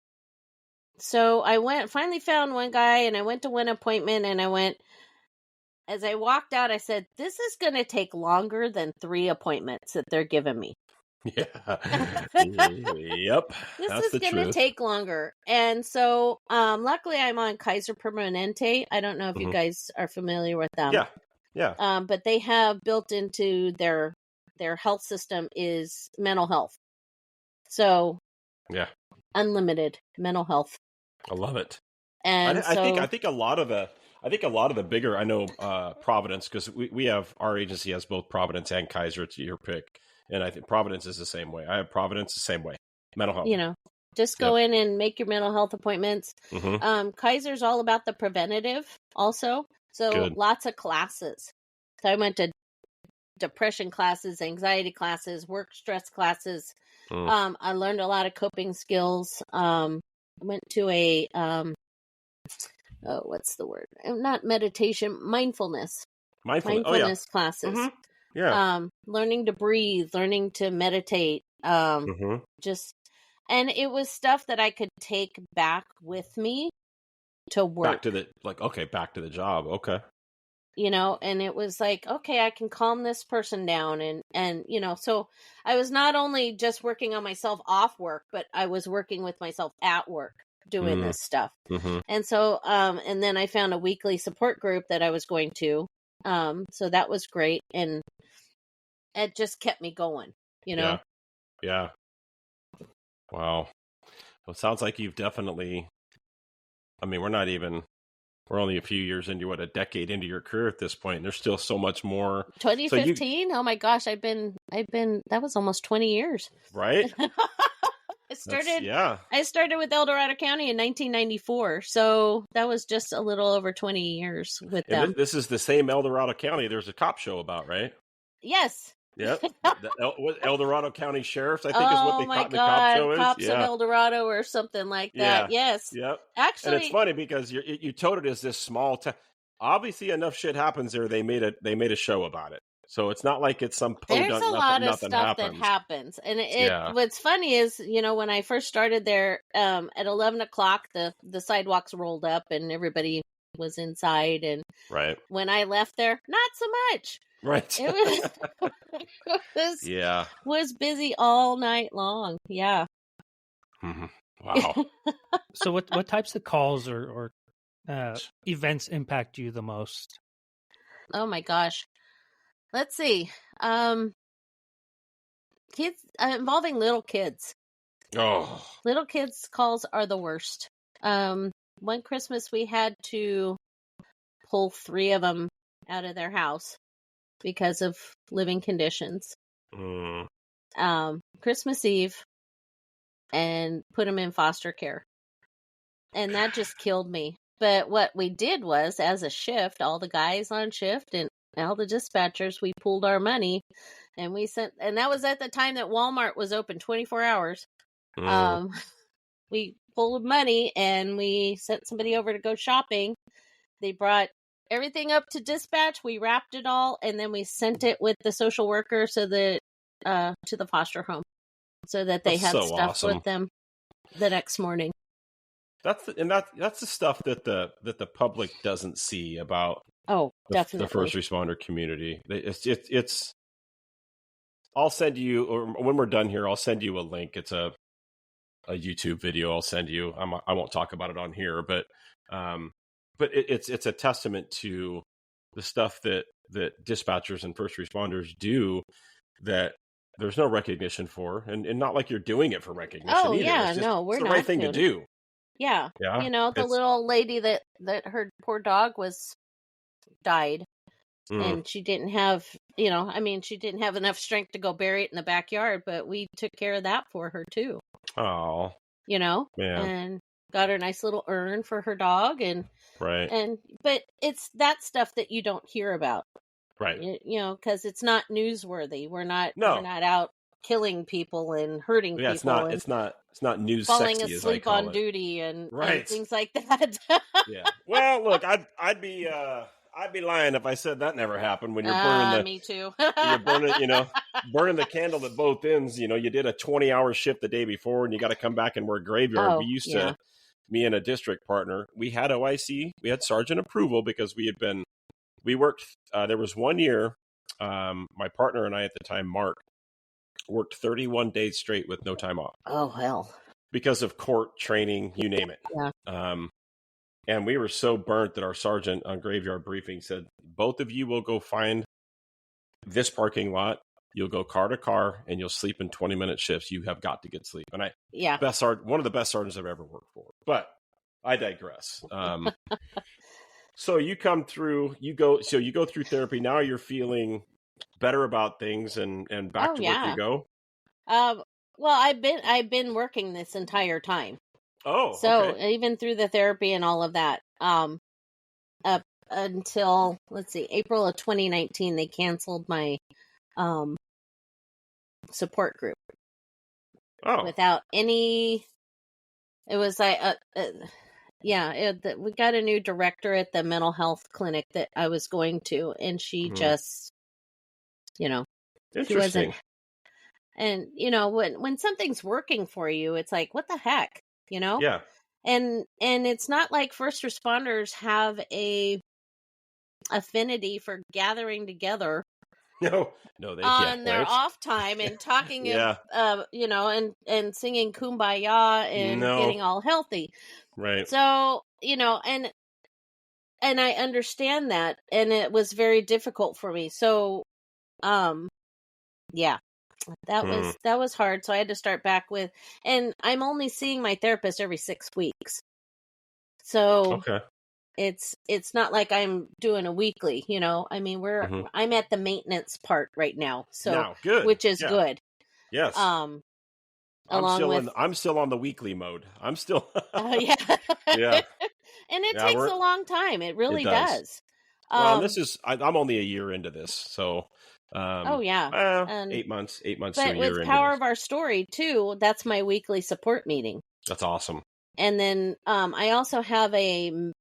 So I finally found one guy, and I went to one appointment, and as I walked out, I said, this is going to take longer than 3 appointments that they're giving me. Yeah. Yep. This That's is the going to truth. take longer. And so, luckily I'm on Kaiser Permanente. I don't know if you guys are familiar with them. Yeah. Yeah. But they have built into their health system is mental health. So, yeah, unlimited mental health. I love it. And I think a lot of the bigger, I know Providence, because we have, our agency has both Providence and Kaiser. It's your pick. And I think Providence is the same way. I have Providence the same way. Mental health. You know, just go in and make your mental health appointments. Mm-hmm. Kaiser's all about the preventative also. So lots of classes. So I went to depression classes, anxiety classes, work stress classes. I learned a lot of coping skills. I went to a, what's the word? Not meditation, mindfulness. Mindfulness classes. Mm-hmm. Yeah. Learning to breathe, learning to meditate. Just, and it was stuff that I could take back with me to work. Back to the job. Okay. You know, and it was like, okay, I can calm this person down. And, you know, so I was not only just working on myself off work, but I was working with myself at work doing this stuff. Mm-hmm. And so, and then I found a weekly support group that I was going to. So that was great. And it just kept me going, you know? Yeah. Wow. Well, it sounds like you've definitely, I mean, we're only a few years into a decade into your career at this point, and there's still so much more. 2015? Oh my gosh, that was almost 20 years. Right? I started with El Dorado County in 1994, so that was just a little over 20 years with them. This is the same El Dorado County there's a cop show about, right? Yes. Yep. El Dorado County Sheriffs, I think, is what the cop show is. Cops of El Dorado or something like that. Yeah. Yes. Yep. Actually, and it's funny because you told it as this small town. Obviously, enough shit happens there. They made a show about it. So it's not like it's some there's a lot of nothing stuff happens. that happens. And what's funny is, you know, when I first started there, at 11 o'clock, the sidewalks rolled up and everybody was inside. And when I left there, not so much. Right. It was busy all night long. Yeah. Mm-hmm. Wow. So what types of calls or events impact you the most? Oh my gosh. Let's see. Kids involving little kids. Oh. Little kids calls are the worst. One Christmas we had to pull 3 of them out of their house because of living conditions. Christmas Eve, and put them in foster care. And that just killed me. But what we did was, as a shift, all the guys on shift and all the dispatchers, we pooled our money and we sent, and that was at the time that Walmart was open 24 hours. We pulled money and we sent somebody over to go shopping. They brought everything up to dispatch. We wrapped it all, and then we sent it with the social worker to the foster home so that they had stuff with them the next morning. That's the stuff that the public doesn't see about. Oh, definitely. The first responder community. It's. I'll send you, or when we're done here, I'll send you a link. It's a YouTube video. I'll send you. I won't talk about it on here, but it's a testament to the stuff that dispatchers and first responders do that there's no recognition for, and not like you're doing it for recognition. Oh, either. yeah, it's just, no, we're it's the not right thing to do. Yeah. You know, the little lady that her poor dog died, and she didn't have, she didn't have enough strength to go bury it in the backyard, but we took care of that for her too. Oh. And got her a nice little urn for her dog, but it's that stuff that you don't hear about. Right. Because it's not newsworthy. We're not out killing people and hurting people. It's not news falling sexy, asleep on duty and things like that. Yeah. Well, look, I'd be lying if I said that never happened. When you're burning me too. You're burning the candle at both ends. You did a 20-hour shift the day before, and you got to come back and work graveyard. me and a district partner, we had OIC, we had sergeant approval because we worked, there was 1 year, my partner and I at the time, Mark, worked 31 days straight with no time off. Oh, hell. Because of court training, you name it. Yeah. And we were so burnt that our sergeant on graveyard briefing said, both of you will go find this parking lot. You'll go car to car and you'll sleep in 20-minute shifts. You have got to get sleep. And one of the best sergeants I've ever worked for. But I digress. So you come through, you go through therapy. Now you're feeling better about things and back to work you go. Well, I've been working this entire time. Oh, so okay. Even through the therapy and all of that, up until April of 2019, they canceled my support group. Oh, without any. It was like, we got a new director at the mental health clinic that I was going to, and she just, she wasn't. And when something's working for you, it's like, what the heck, Yeah. And it's not like first responders have a affinity for gathering together. No, they on their off time and talking, and singing Kumbaya and getting all healthy. Right. So, and I understand that, and it was very difficult for me. So, that was hard. So I had to start back with, and I'm only seeing my therapist every 6 weeks. So okay. It's not like I'm doing a weekly, I mean, I'm at the maintenance part right now. So good. Which is good. Yes. I'm still on the weekly mode. I'm still yeah. Yeah. And it takes a long time. It really does. Well, I'm only a year into this, so 8 months to a year. But with Power of Our Story too, that's my weekly support meeting. That's awesome. And then I also have a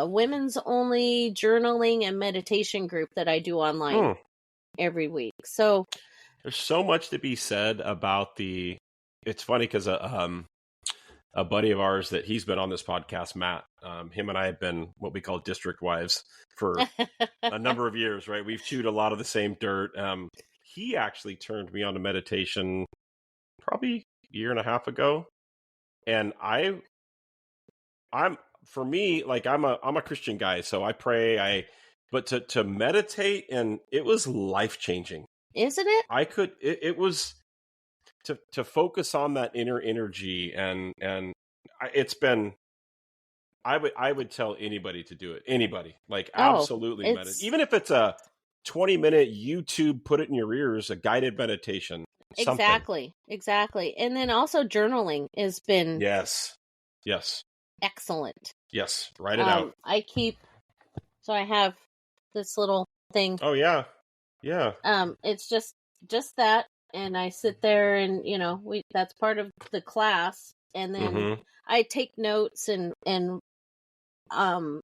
women's only journaling and meditation group that I do online every week. So there's so much to be said about it's funny because a buddy of ours that he's been on this podcast, Matt, him and I have been what we call district wives for a number of years, right? We've chewed a lot of the same dirt. He actually turned me on to meditation probably a year and a half ago. And I'm for me, like I'm a Christian guy, so I pray, but to meditate, and it was life-changing. Isn't it? It was to focus on that inner energy, and it's been, I would tell anybody to do it. Anybody, like absolutely meditate. Even if it's a 20-minute YouTube, put it in your ears, a guided meditation. Something. Exactly. And then also journaling has been yes. Excellent. Yes, write it out. I have this little thing. Oh yeah. It's just that, and I sit there, and that's part of the class, and then I take notes and for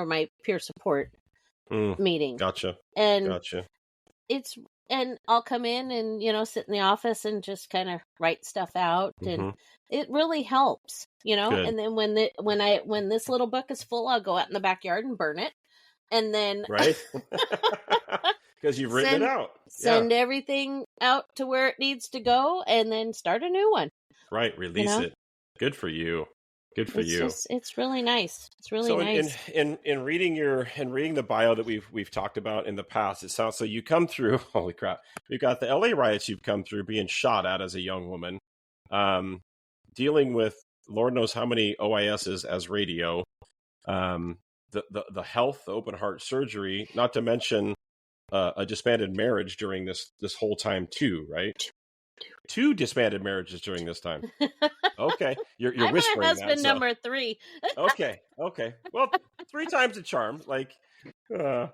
my peer support meeting. Gotcha. And I'll come in and, sit in the office and just kind of write stuff out. And it really helps, Good. And then when this little book is full, I'll go out in the backyard and burn it. And then, right. Because you've written it out. Send everything out to where it needs to go, and then start a new one. Right. Release it. Good for you. Good for you. It's really nice. It's really nice. In reading the bio that we've talked about in the past, it sounds so you come through. Holy crap! We've got the LA riots. You've come through being shot at as a young woman, dealing with Lord knows how many OISs as radio, the health, the open heart surgery, not to mention a disbanded marriage during this whole time too, right? Two disbanded marriages during this time. Okay, you're whispering. I'm husband number 3. Okay. Well, 3 times a charm. Like, I've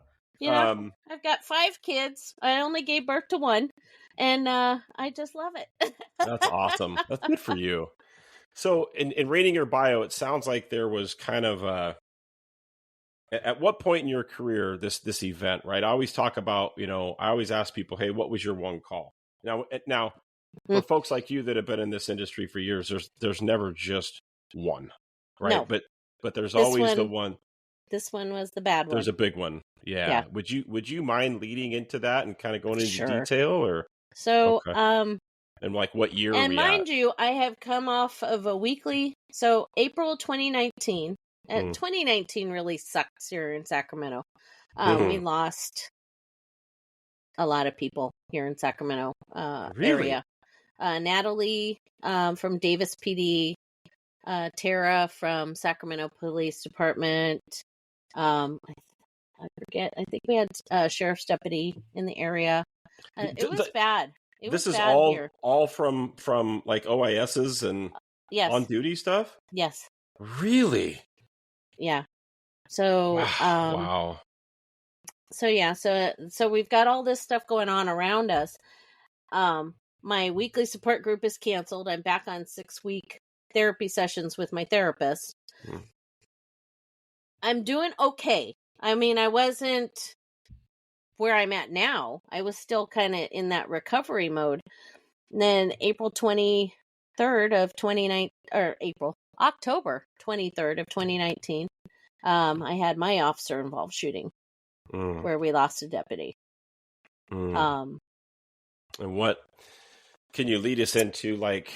got 5 kids. I only gave birth to 1, and I just love it. That's awesome. That's good for you. So, in reading your bio, it sounds like there was kind of at what point in your career this event, right? I always talk about, I always ask people, hey, what was your one call? Now, for folks like you that have been in this industry for years, there's never just one, right? No. But there's This always the one- one. This one was the bad one. There's a big one. Yeah. Would you mind leading into that and kind of going into detail, or So, okay. And like what year and are we mind at? you, I have come off of a weekly. So April 2019. 2019 really sucks here in Sacramento. We lost a lot of people here in Sacramento Really? area. Natalie from Davis PD, Tara from Sacramento Police Department. I forget. I think we had a sheriff's deputy in the area. It was bad. This is bad here. all from like OISs and Yes. on duty stuff. Yes. Really? Yeah. So wow. So yeah, so we've got all this stuff going on around us. My weekly support group is canceled. I'm back on 6-week therapy sessions with my therapist. I'm doing okay. I mean, I wasn't where I'm at now. I was still kind of in that recovery mode. And then October 23rd of 2019, I had my officer involved shooting where we lost a deputy. And what can you lead us into? Like,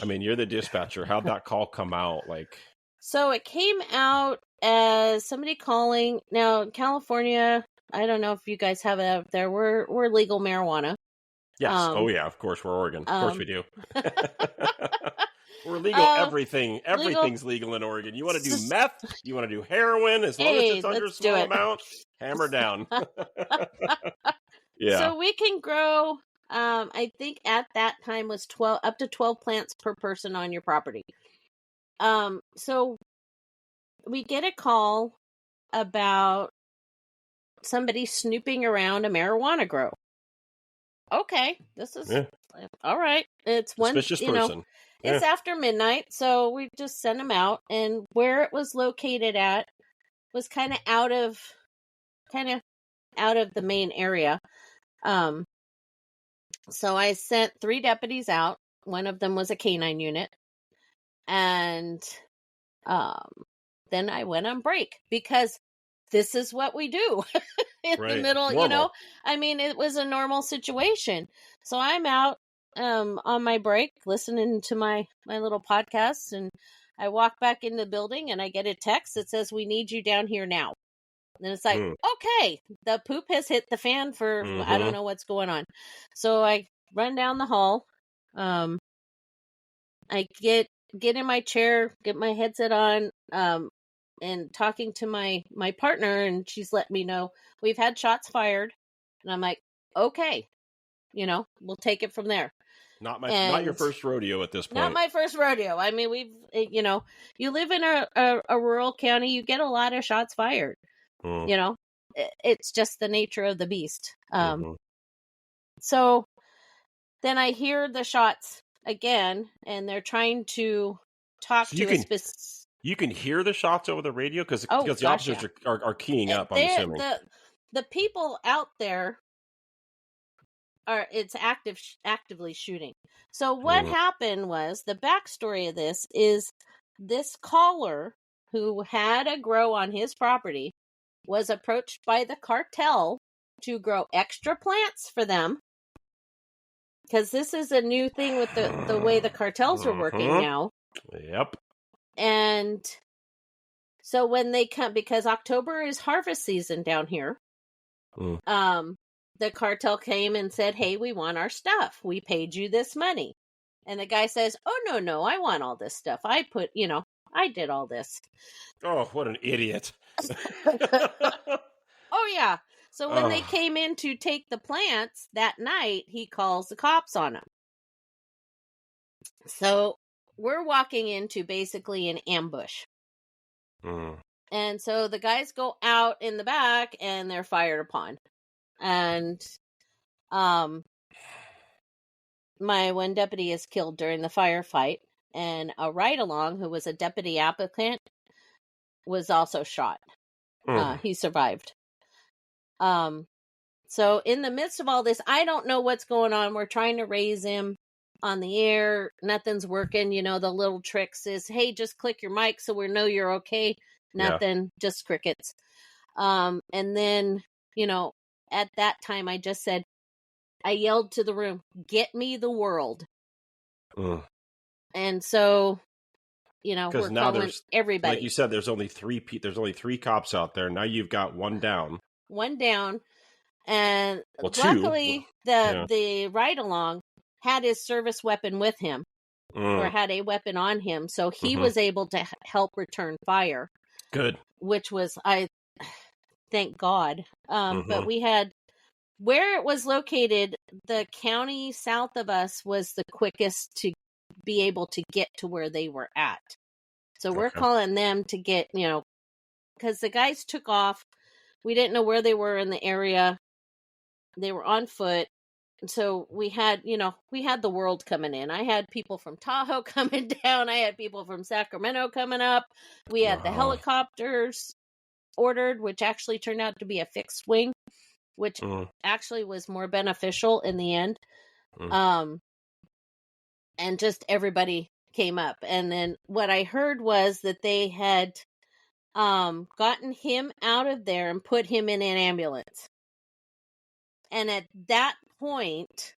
I mean, you're the dispatcher. How'd that call come out? Like, so it came out as somebody calling. Now, in California, I don't know if you guys have it out there. We're legal marijuana. Yes. Oh yeah. Of course, we're Oregon. Of course we do. We're legal. Everything. Everything's legal in Oregon. You want to do meth? You want to do heroin? As long as it's under a small amount, hammer down. Yeah. So we can grow. I think at that time was up to 12 plants per person on your property. So we get a call about somebody snooping around a marijuana grow. Okay, this is all right. It's suspicious person. It's after midnight, so we just sent them out, and where it was located at was kind of out of the main area. So I sent 3 deputies out. One of them was a canine unit, and then I went on break because this is what we do in the middle. Normal. I mean, it was a normal situation. So I'm out on my break listening to my little podcast, and I walk back in the building and I get a text that says, "We need you down here now." And it's like, okay, the poop has hit the fan for, I don't know what's going on. So I run down the hall. I get in my chair, get my headset on, and talking to my partner, and she's let me know we've had shots fired. And I'm like, okay, we'll take it from there. Not your first rodeo at this point. Not my first rodeo. I mean, we've, you live in a rural county, you get a lot of shots fired. It's just the nature of the beast. So then I hear the shots again, and they're trying to talk You can hear the shots over the radio because the officers are keying up. I'm assuming the people out there it's actively shooting. So what happened was, the backstory of this is this caller who had a grow on his property was approached by the cartel to grow extra plants for them, because this is a new thing with the way the cartels are working now. Yep. And so when they come, because October is harvest season down here, the cartel came and said, "Hey, we want our stuff. We paid you this money." And the guy says, "Oh, no, I want all this stuff. I did all this." Oh, what an idiot. Oh, yeah. So when they came in to take the plants that night, he calls the cops on them. So we're walking into basically an ambush. And so the guys go out in the back and they're fired upon. And my one deputy is killed during the firefight, and a ride-along who was a deputy applicant was also shot. He survived. So in the midst of all this, I don't know what's going on. We're trying to raise him. on the air. Nothing's working. You know, the little tricks is, hey, just click your mic so we know you're okay. Nothing, just crickets. And then, you know, at that time, I just said, I yelled to the room, get me the world. And so, you know, we're calling everybody. Like you said, there's only three cops out there. Now you've got one down. And luckily, the ride-along had his service weapon with him, or had a weapon on him, so he was able to help return fire. Good. Which was, thank God. But we had, where it was located, the county south of us was the quickest to be able to get to where they were at. So we're calling them to get, you know, because the guys took off. We didn't know where they were in the area. They were on foot. So we had, you know, the world coming in. I had people from Tahoe coming down. I had people from Sacramento coming up. We had the helicopters ordered, which actually turned out to be a fixed wing, which actually was more beneficial in the end. And just everybody came up. And then what I heard was that they had gotten him out of there and put him in an ambulance. And at that point,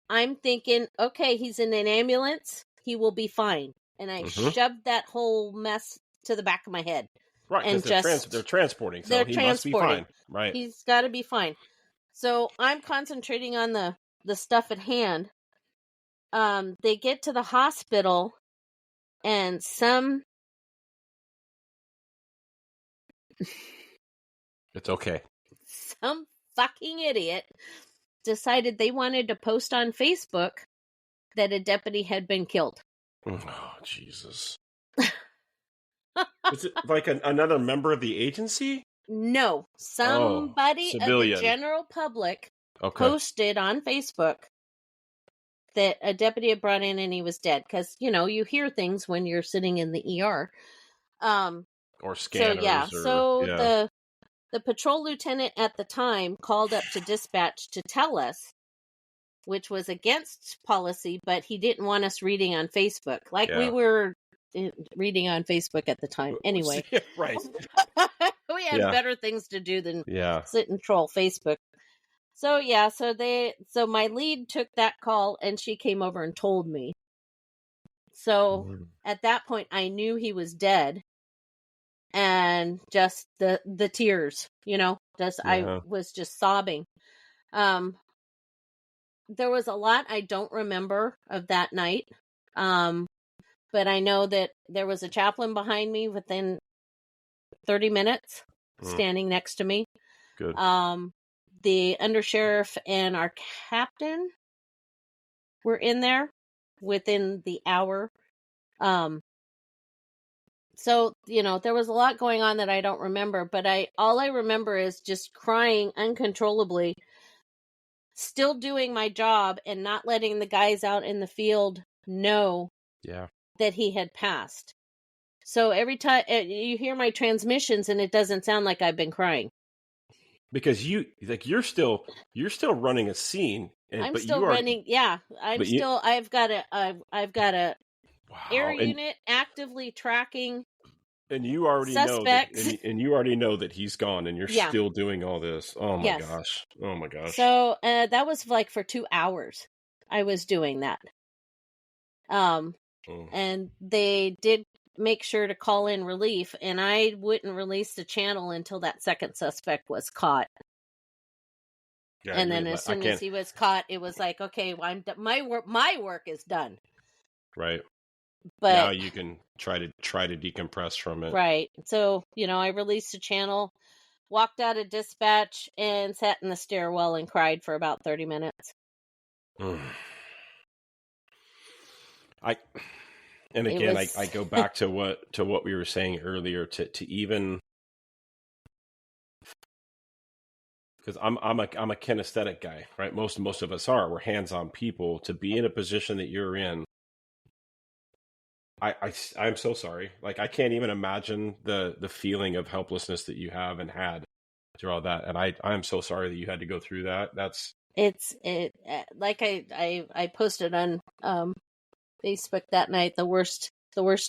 I'm thinking, okay, he's in an ambulance. He will be fine. And I shoved that whole mess to the back of my head. Right, and they're transporting, so he must be fine. Right. He's got to be fine. So I'm concentrating on the stuff at hand. They get to the hospital, and It's okay. Some fucking idiot decided they wanted to post on Facebook that a deputy had been killed. Oh, Jesus. Is it like another member of the agency? No. Somebody of the general public posted on Facebook that a deputy had brought in and he was dead. Because, you know, you hear things when you're sitting in the ER. Or scanners. The patrol lieutenant at the time called up to dispatch to tell us, which was against policy, but he didn't want us reading on Facebook. We were reading on Facebook at the time. Anyway. Right. We had better things to do than sit and troll Facebook. So, so my lead took that call and she came over and told me. So at that point, I knew he was dead. And just the tears, you know, I was just sobbing. There was a lot I don't remember of that night. But I know that there was a chaplain behind me within 30 minutes standing next to me. Good. The undersheriff and our captain were in there within the hour. So, you know, there was a lot going on that I don't remember, but all I remember is just crying uncontrollably, still doing my job and not letting the guys out in the field know that he had passed. So every time you hear my transmissions and it doesn't sound like I've been crying. Because you're still running a scene. I'm still running. Yeah. I've got a air unit actively tracking. And you already suspects. know and you already know that he's gone and you're still doing all this. Oh my gosh. Oh my gosh. So that was like for 2 hours I was doing that. And they did make sure to call in relief, and I wouldn't release the channel until that second suspect was caught. Yeah, and then as soon as he was caught, it was like, okay, well, my work is done. Right. But now you can try to decompress from it. Right. So, you know, I released the channel, walked out of dispatch, and sat in the stairwell and cried for about 30 minutes. I go back to what we were saying earlier, to even, because I'm a kinesthetic guy, right? Most of us are. We're hands-on people. To be in a position that you're in, I'm so sorry. Like, I can't even imagine the feeling of helplessness that you have and had through all that. And I'm so sorry that you had to go through that. like I posted on Facebook that night, the worst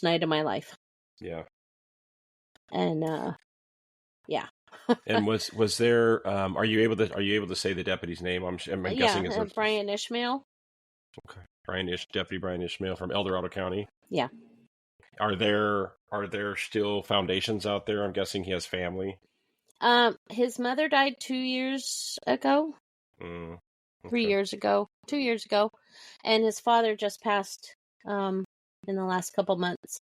night of my life. Yeah. And yeah. And was there? Are you able to say the deputy's name? I'm guessing it's Brian Ishmael. Okay, Deputy Brian Ishmael from El Dorado County. Yeah. Are there still foundations out there? I'm guessing he has family. His mother died 2 years ago. Okay. 3 years ago. 2 years ago, and his father just passed in the last couple months.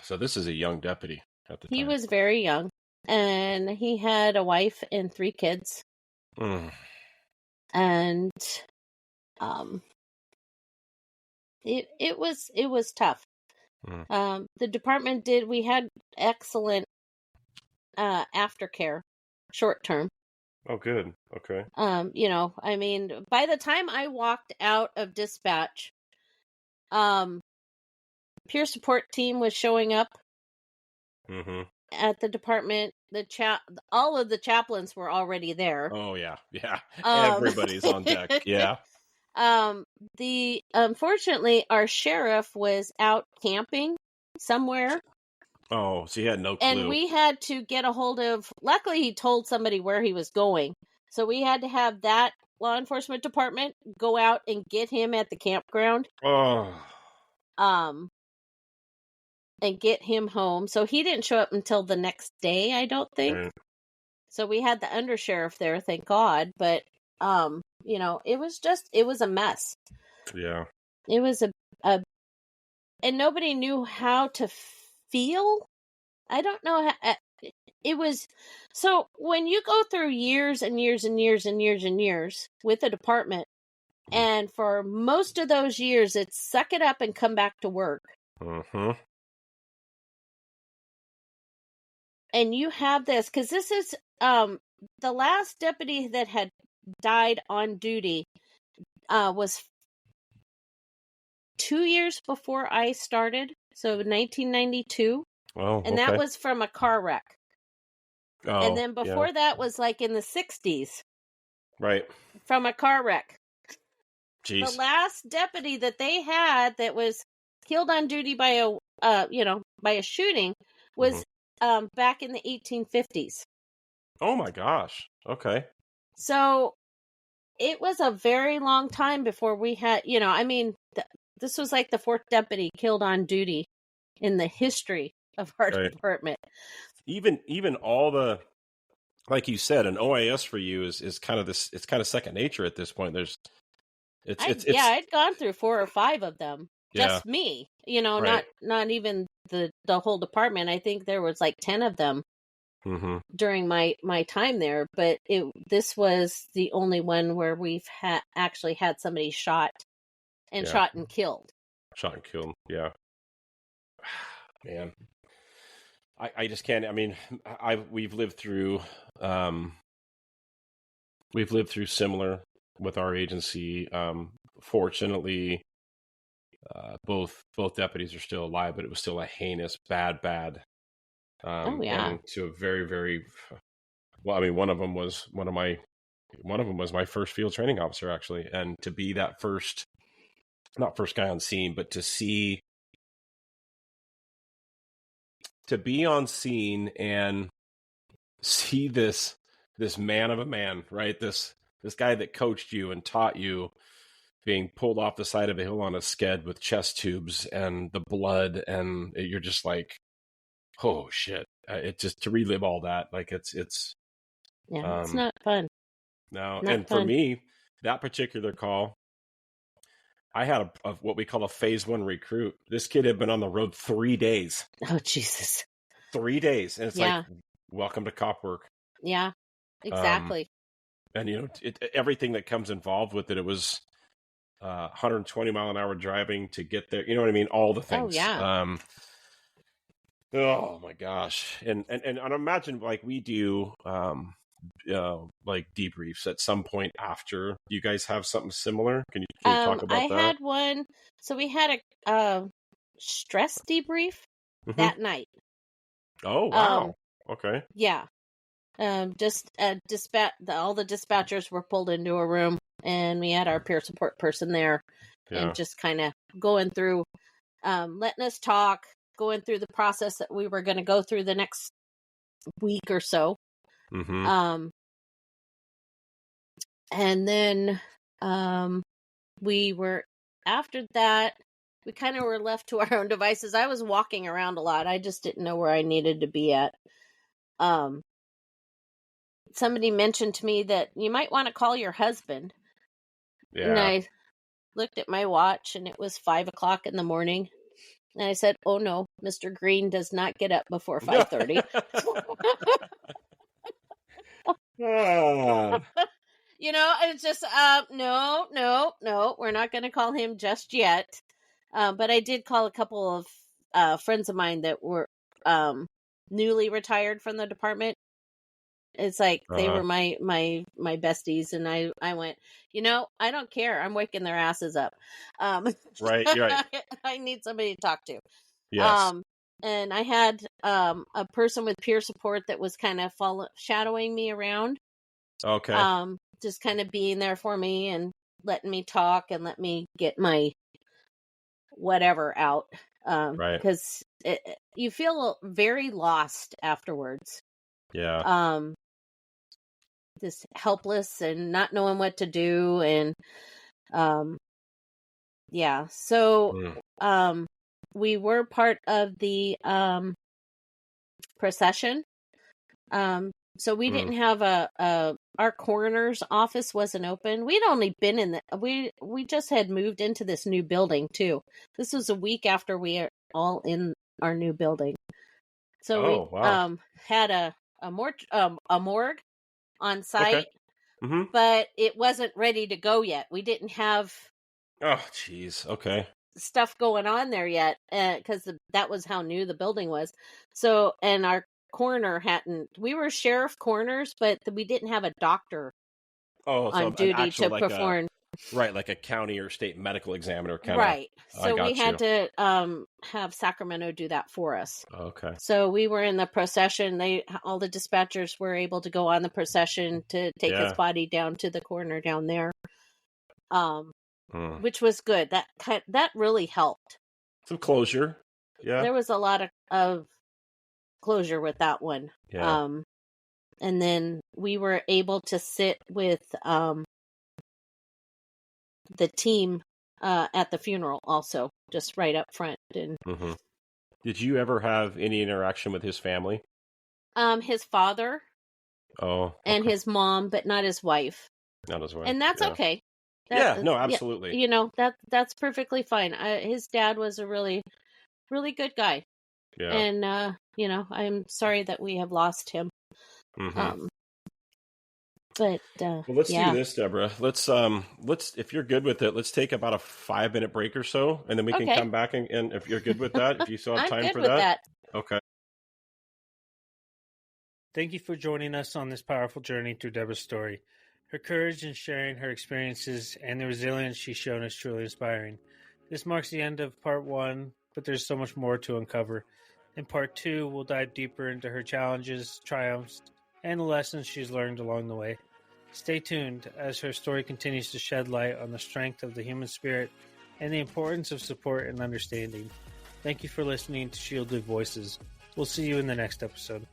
So this is a young deputy at the time. He was very young, and he had a wife and 3 kids. And it was tough. The department we had excellent aftercare, short term. Oh, good. Okay. I mean, by the time I walked out of dispatch, peer support team was showing up at the department. All of the chaplains were already there. Oh yeah. Everybody's on deck. Yeah. Unfortunately, our sheriff was out camping somewhere. Oh, so he had no clue. And we had to get a hold of, luckily he told somebody where he was going. So we had to have that law enforcement department go out and get him at the campground. Oh. And get him home. So he didn't show up until the next day, I don't think. Right. So we had the undersheriff there, thank God. But, it was a mess. Yeah. It was and nobody knew how to feel. I don't know how, it was, so when you go through years and years and years and years and years with a department, and for most of those years, it's suck it up and come back to work. And you have this, because this is the last deputy that had died on duty was 2 years before I started, so 1992. Oh, and that was from a car wreck. Oh, and then before that was like in the 60s. Right. From a car wreck. Jeez. The last deputy that they had that was killed on duty by a shooting was back in the 1850s. Oh my gosh. Okay. So it was a very long time before we had, this was like the 4th deputy killed on duty in the history of our department. Even all the, like you said, an OIS for you is kind of this. It's kind of second nature at this point. I'd gone through 4 or 5 of them. Just me, right. not even the whole department. I think there was like 10 of them during my time there. But this was the only one where we've actually had somebody shot and killed. Shot and killed. Yeah. Man. I just can't. I mean, we've lived through similar with our agency. Fortunately, both deputies are still alive, but it was still a heinous, bad. And to a very, very well. I mean, one of them was my first field training officer, actually, and to be that not first guy on scene, but to be on scene and see this man of a man, right? This guy that coached you and taught you being pulled off the side of a hill on a sked with chest tubes and the blood, and you're just like, oh shit! It just to relive all that, like it's it's not fun. No, and for me, that particular call, I had a what we call a phase 1 recruit. This kid had been on the road 3 days. Oh, Jesus. 3 days. And it's like, welcome to cop work. Yeah, exactly. And, everything that comes involved with it, it was 120 mile an hour driving to get there. You know what I mean? All the things. Oh, yeah. Oh, my gosh. And imagine like we do like debriefs at some point after. Do you guys have something similar? Can you talk about that? I had one. So we had a stress debrief that night. Oh, wow. Okay. Yeah. Just all the dispatchers were pulled into a room, and we had our peer support person there, and just kind of going through, letting us talk, going through the process that we were going to go through the next week or so. Mm-hmm. And then we were, after that, we kind of were left to our own devices. I was walking around a lot. I just didn't know where I needed to be at. Somebody mentioned to me that you might want to call your husband. Yeah. And I looked at my watch, and it was 5:00 in the morning. And I said, "Oh no, Mr. Green does not get up before 5:30." It's just, no, we're not going to call him just yet. But I did call a couple of friends of mine that were newly retired from the department. It's like they were my besties, and I went, I don't care. I'm waking their asses up. Right. I need somebody to talk to. Yes. And I had a person with peer support that was kind of shadowing me around. Okay. Just kind of being there for me and letting me talk and let me get my whatever out. Right. Because you feel very lost afterwards. Yeah. Just helpless and not knowing what to do. And, yeah. So, we were part of the, procession. So we didn't have our coroner's office wasn't open. We'd only been we just had moved into this new building too. This was a week after we are all in our new building. So we had a morgue on site, Okay. Mm-hmm. but it wasn't ready to go yet. We didn't have stuff going on there yet, because that was how new the building was. So, and our coroner we were sheriff coroners, but we didn't have a doctor on duty to perform. Right, like a county or state medical examiner kind of. Right. So we had to have Sacramento do that for us. Okay. So we were in the procession. All the dispatchers were able to go on the procession to take his body down to the coroner down there. Which was good. That really helped. Some closure. Yeah. There was a lot of closure with that one. Yeah. And then we were able to sit with the team at the funeral also, just right up front. And Did you ever have any interaction with his family? His father. Oh. Okay. And his mom, but not his wife. Not his wife. And that's okay. No, absolutely. That's perfectly fine. His dad was a really, really good guy. Yeah. And I'm sorry that we have lost him. But well, let's do this, Deborah. Let's if you're good with it, let's take about a 5-minute break or so, and then we can come back and if you're good with that, if you still have time for that. Okay. Thank you for joining us on this powerful journey through Deborah's story. Her courage in sharing her experiences and the resilience she's shown is truly inspiring. This marks the end of part 1, but there's so much more to uncover. In part 2, we'll dive deeper into her challenges, triumphs, and the lessons she's learned along the way. Stay tuned as her story continues to shed light on the strength of the human spirit and the importance of support and understanding. Thank you for listening to Shielded Voices. We'll see you in the next episode.